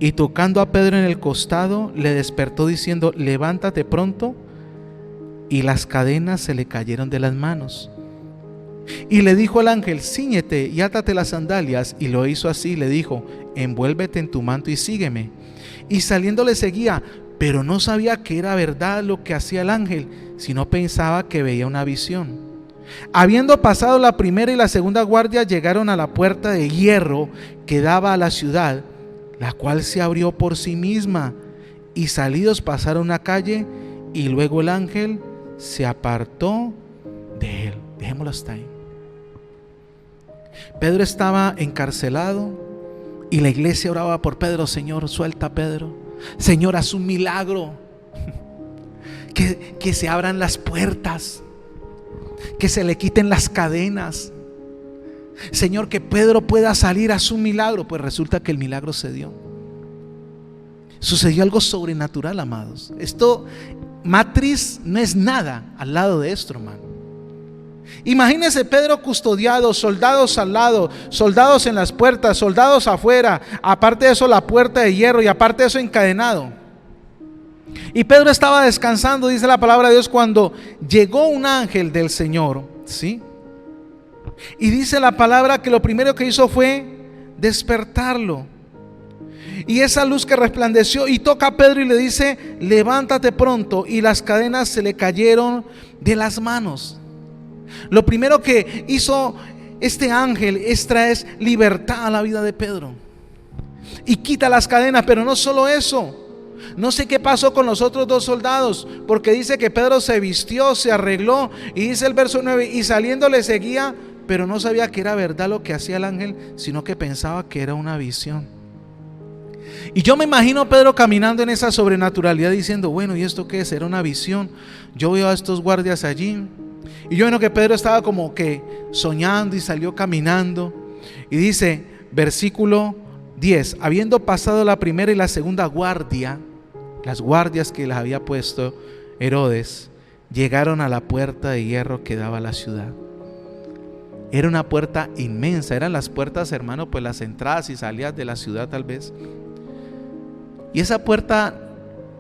y tocando a Pedro en el costado, le despertó diciendo: levántate pronto. Y las cadenas se le cayeron de las manos. Y le dijo al ángel: cíñete y átate las sandalias. Y lo hizo así. Le dijo: envuélvete en tu manto y sígueme. Y saliendo le seguía, pero no sabía que era verdad lo que hacía el ángel, sino pensaba que veía una visión. Habiendo pasado la primera y la segunda guardia, llegaron a la puerta de hierro que daba a la ciudad, la cual se abrió por sí misma, y salidos pasaron una calle, y luego el ángel se apartó de él. Dejémoslo hasta ahí. Pedro estaba encarcelado y la iglesia oraba por Pedro: Señor, suelta a Pedro. Señor, haz un milagro. Que se abran las puertas, que se le quiten las cadenas. Señor, que Pedro pueda salir, haz un milagro. Pues resulta que el milagro se dio. Sucedió algo sobrenatural, amados. Esto, matriz, no es nada al lado de esto, hermano. Imagínese Pedro custodiado, soldados al lado, soldados en las puertas, soldados afuera, aparte de eso la puerta de hierro, y aparte de eso encadenado. Y Pedro estaba descansando, dice la palabra de Dios, cuando llegó un ángel del Señor, ¿sí? Y dice la palabra que lo primero que hizo fue despertarlo. Y esa luz que resplandeció y toca a Pedro y le dice: levántate pronto. Y las cadenas se le cayeron de las manos. Lo primero que hizo este ángel es traer libertad a la vida de Pedro y quita las cadenas. Pero no solo eso, no sé qué pasó con los otros 2 soldados, porque dice que Pedro se vistió, se arregló, y dice el verso 9: y saliendo le seguía, pero no sabía que era verdad lo que hacía el ángel, sino que pensaba que era una visión. Y yo me imagino a Pedro caminando en esa sobrenaturalidad diciendo: bueno, ¿y esto qué es? ¿Era una visión? Yo veo a estos guardias allí. Y yo veo que Pedro estaba como que soñando y salió caminando. Y dice, versículo 10: habiendo pasado la primera y la segunda guardia, las guardias que les había puesto Herodes, llegaron a la puerta de hierro que daba a la ciudad. Era una puerta inmensa, eran las puertas, hermano, pues las entradas y salidas de la ciudad tal vez. Y esa puerta,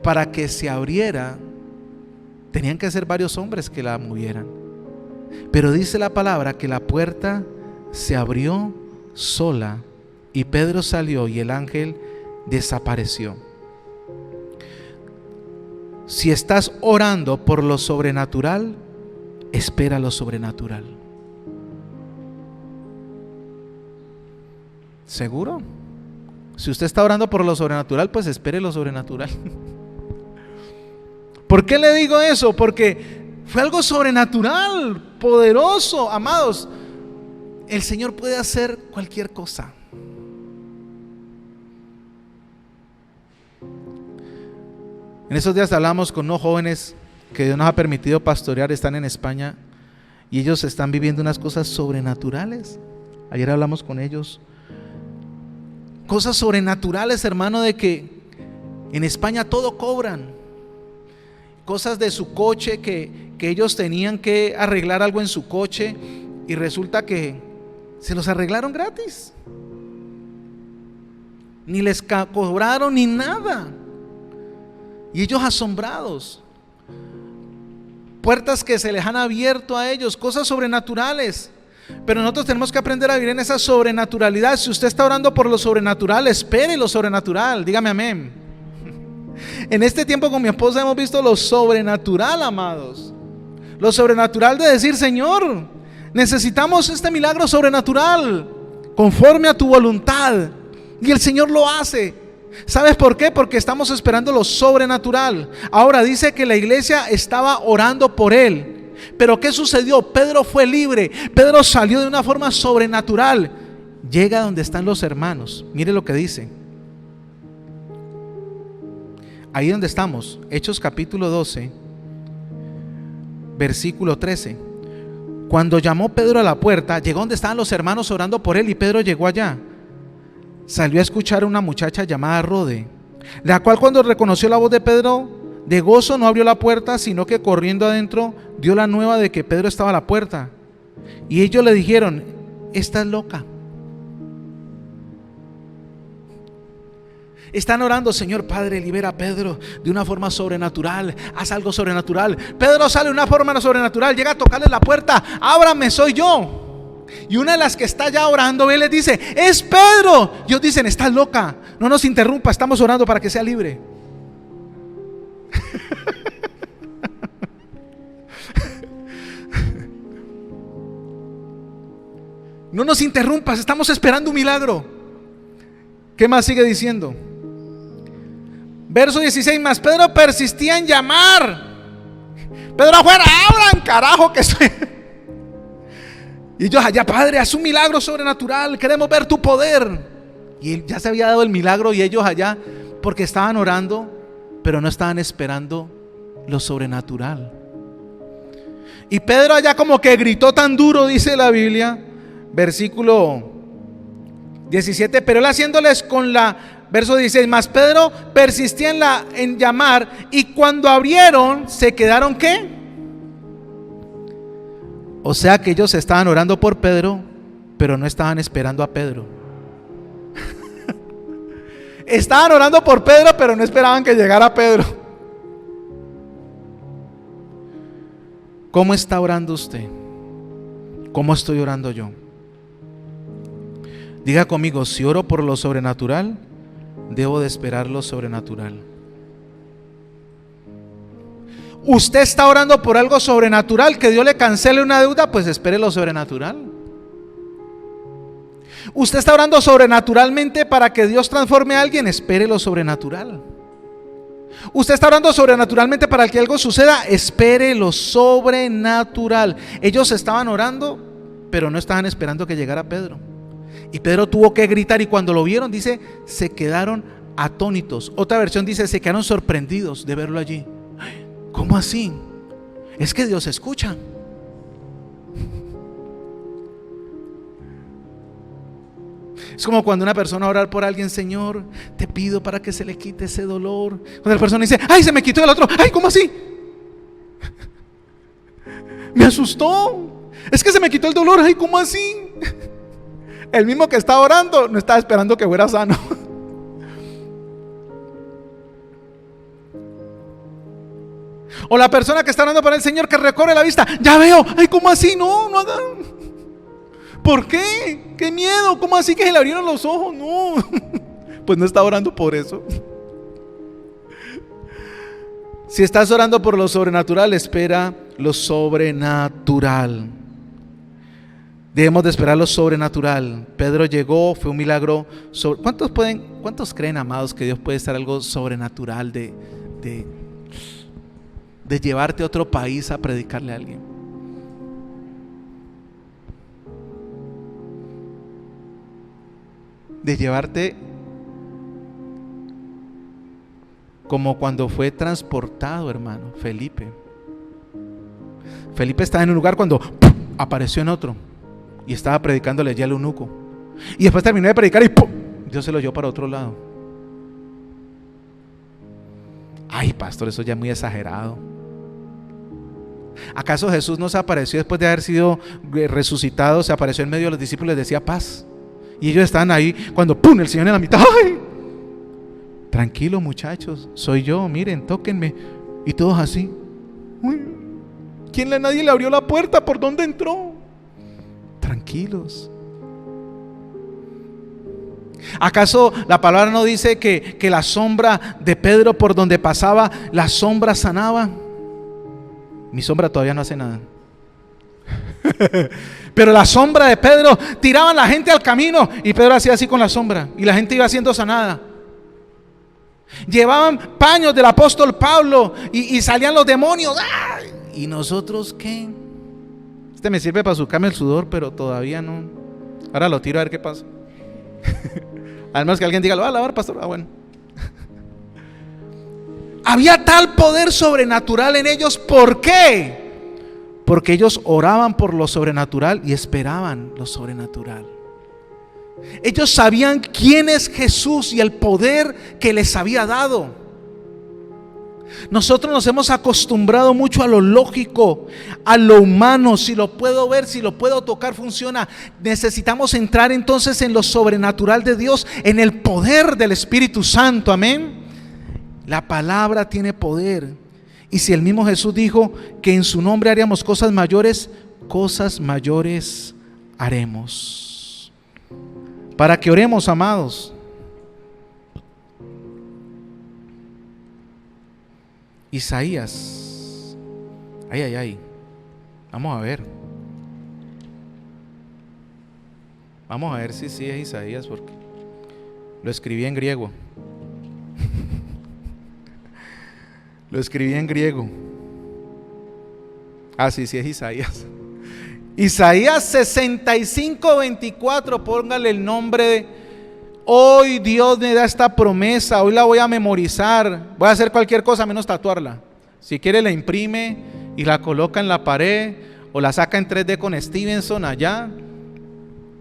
para que se abriera, tenían que ser varios hombres que la movieran. Pero dice la palabra que la puerta se abrió sola y Pedro salió y el ángel desapareció. Si estás orando por lo sobrenatural, espera lo sobrenatural. ¿Seguro? Si usted está orando por lo sobrenatural, pues espere lo sobrenatural. ¿Por qué le digo eso? Porque fue algo sobrenatural, poderoso, amados. El Señor puede hacer cualquier cosa. En esos días hablamos con unos jóvenes que Dios nos ha permitido pastorear, están en España y ellos están viviendo unas cosas sobrenaturales. Ayer hablamos con ellos. Cosas sobrenaturales, hermano, de que en España todo cobran. Cosas de su coche que ellos tenían que arreglar algo en su coche y resulta que se los arreglaron gratis. Ni les cobraron ni nada. Y ellos asombrados. Puertas que se les han abierto a ellos, cosas sobrenaturales. Pero nosotros tenemos que aprender a vivir en esa sobrenaturalidad. Si usted está orando por lo sobrenatural, espere lo sobrenatural. Dígame amén. En este tiempo con mi esposa hemos visto lo sobrenatural, amados. Lo sobrenatural de decir: Señor, necesitamos este milagro sobrenatural conforme a tu voluntad. Y el Señor lo hace. ¿Sabes por qué? Porque estamos esperando lo sobrenatural. Ahora dice que la iglesia estaba orando por él. Pero ¿qué sucedió? Pedro fue libre. Pedro salió de una forma sobrenatural. Llega donde están los hermanos. Mire lo que dice. Ahí donde estamos, Hechos capítulo 12, versículo 13. Cuando llamó Pedro a la puerta, llegó donde estaban los hermanos orando por él y Pedro llegó allá. Salió a escuchar a una muchacha llamada Rode, la cual cuando reconoció la voz de Pedro, de gozo no abrió la puerta, sino que corriendo adentro dio la nueva de que Pedro estaba a la puerta. Y ellos le dijeron: esta es loca. Están orando: Señor Padre, libera a Pedro de una forma sobrenatural, haz algo sobrenatural. Pedro sale de una forma sobrenatural, llega a tocarle la puerta: ábrame, soy yo. Y una de las que está ya orando, él les dice: es Pedro. Y ellos dicen: estás loca, no nos interrumpa, estamos orando para que sea libre. No nos interrumpas, estamos esperando un milagro. ¿Qué más sigue diciendo? Verso 16: mas Pedro persistía en llamar: Pedro afuera, abran, carajo que estoy. Y ellos allá: Padre, haz un milagro sobrenatural, queremos ver tu poder. Y él ya se había dado el milagro y ellos allá, porque estaban orando, pero no estaban esperando lo sobrenatural. Y Pedro allá como que gritó tan duro, dice la Biblia, versículo 17, pero él haciéndoles con la, verso 16, mas Pedro persistía en llamar, y cuando abrieron, se quedaron ¿qué? O sea que ellos estaban orando por Pedro, pero no estaban esperando a Pedro. Estaban orando por Pedro, pero no esperaban que llegara Pedro. ¿Cómo está orando usted? ¿Cómo estoy orando yo? Diga conmigo: si oro por lo sobrenatural, debo de esperar lo sobrenatural. Usted está orando por algo sobrenatural, que Dios le cancele una deuda, pues espere lo sobrenatural. Usted está orando sobrenaturalmente para que Dios transforme a alguien, espere lo sobrenatural. Usted está orando sobrenaturalmente para que algo suceda, espere lo sobrenatural. Ellos estaban orando, pero no estaban esperando que llegara Pedro. Y Pedro tuvo que gritar, y cuando lo vieron, dice, se quedaron atónitos. Otra versión dice, se quedaron sorprendidos de verlo allí. ¿Cómo así? Es que Dios escucha. Es como cuando una persona ora por alguien: Señor, te pido para que se le quite ese dolor. Cuando la persona dice: ay, se me quitó el otro. Ay, ¿cómo así? me asustó. Es que se me quitó el dolor. Ay, ¿cómo así? El mismo que estaba orando no estaba esperando que fuera sano. O la persona que está orando para el Señor que recorre la vista, ya veo, ay, ¿cómo así? No, no hagan. ¿Por qué? ¿Qué miedo? ¿Cómo así que se le abrieron los ojos? No. Pues no está orando por eso. Si estás orando por lo sobrenatural, espera lo sobrenatural. Debemos de esperar lo sobrenatural. Pedro llegó, fue un milagro. ¿Cuántos creen, amados, que Dios puede estar algo sobrenatural de llevarte a otro país a predicarle a alguien? De llevarte como cuando fue transportado, hermano, Felipe. Felipe estaba en un lugar cuando ¡pum!, apareció en otro y estaba predicándole allí al eunuco. Y después terminó de predicar y ¡pum!, Dios se lo llevó para otro lado. Ay, pastor, eso ya es muy exagerado. ¿Acaso Jesús no se apareció después de haber sido resucitado? Se apareció en medio de los discípulos y les decía paz. Y ellos estaban ahí cuando ¡pum!, el Señor en la mitad. ¡Ay! Tranquilo, muchachos, soy yo, miren, tóquenme. Y todos así. Uy, nadie le abrió la puerta, ¿por dónde entró? Tranquilos. ¿Acaso la palabra no dice que la sombra de Pedro por donde pasaba, la sombra sanaba? Mi sombra todavía no hace nada. Pero la sombra de Pedro, tiraban la gente al camino y Pedro hacía así con la sombra y la gente iba siendo sanada. Llevaban paños del apóstol Pablo y salían los demonios. ¡Ay! ¿Y nosotros qué? Este me sirve para sucarme el sudor, pero todavía no. Ahora lo tiro a ver qué pasa. Además que alguien diga, ¿lo va a lavar, pastor? Ah, bueno. Había tal poder sobrenatural en ellos. ¿Por qué? Porque ellos oraban por lo sobrenatural y esperaban lo sobrenatural. Ellos sabían quién es Jesús y el poder que les había dado. Nosotros nos hemos acostumbrado mucho a lo lógico, a lo humano. Si lo puedo ver, si lo puedo tocar, funciona. Necesitamos entrar entonces en lo sobrenatural de Dios, en el poder del Espíritu Santo. Amén. La palabra tiene poder. Y si el mismo Jesús dijo que en su nombre haríamos cosas mayores haremos. Para que oremos, amados. Isaías. Ay. Vamos a ver. Vamos a ver si sí es Isaías, porque lo escribí en griego. Lo escribí en griego. Ah, sí es Isaías. Isaías 65:24. Póngale el nombre de... Hoy Dios me da esta promesa. Hoy la voy a memorizar. Voy a hacer cualquier cosa menos tatuarla. Si quiere la imprime y la coloca en la pared, o la saca en 3D con Stevenson allá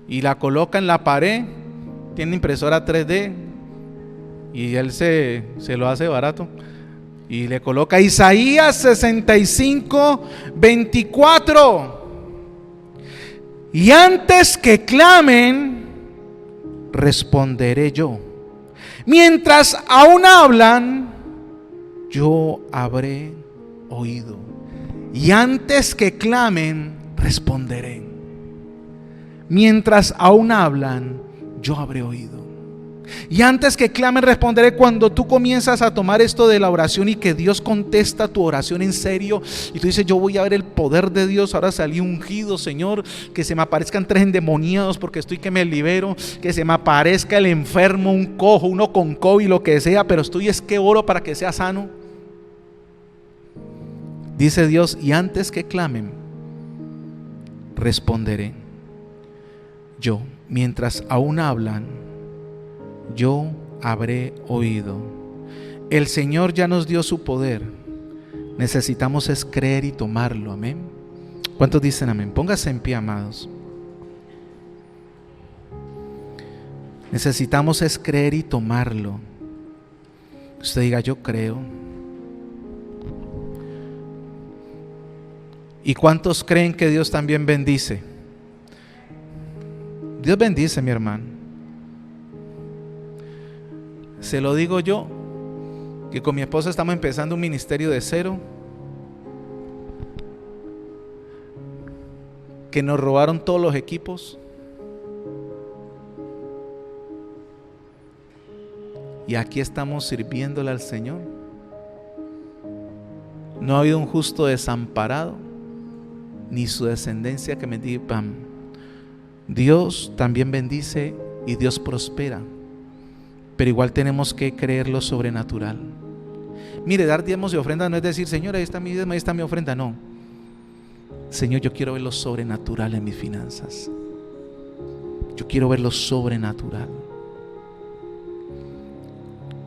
y la coloca en la pared. Tiene impresora 3D y él se lo hace barato y le coloca Isaías 65:24. Y antes que clamen, responderé yo. Mientras aún hablan, yo habré oído. Y antes que clamen, responderé. Mientras aún hablan, yo habré oído. Y antes que clamen, responderé. Cuando tú comienzas a tomar esto de la oración y que Dios contesta tu oración en serio, y tú dices, yo voy a ver el poder de Dios. Ahora salí ungido, Señor. Que se me aparezcan 3 endemoniados porque estoy que me libero. Que se me aparezca el enfermo, un cojo, uno con COVID, lo que sea, pero estoy es que oro para que sea sano. Dice Dios, y antes que clamen, responderé yo. Mientras aún hablan, yo habré oído. El Señor ya nos dio su poder. Necesitamos es creer y tomarlo. Amén. ¿Cuántos dicen amén? Póngase en pie, amados. Necesitamos es creer y tomarlo. Usted diga, yo creo. ¿Y cuántos creen que Dios también bendice? Dios bendice, mi hermano. Se lo digo yo, que con mi esposa estamos empezando un ministerio de cero, que nos robaron todos los equipos, y aquí estamos sirviéndole al Señor. No ha habido un justo desamparado, ni su descendencia que mendigue pan. Dios también bendice y Dios prospera, pero igual tenemos que creer lo sobrenatural. Mire, dar diezmos y ofrendas no es decir, Señor, ahí está mi diezmo, ahí está mi ofrenda. No, Señor, yo quiero ver lo sobrenatural en mis finanzas. Yo quiero ver lo sobrenatural.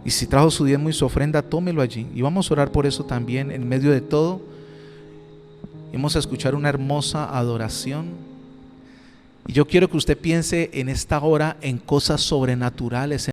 Y si trajo su diezmo y su ofrenda, tómelo allí. Y vamos a orar por eso también. En medio de todo, vamos a escuchar una hermosa adoración. Y yo quiero que usted piense en esta hora en cosas sobrenaturales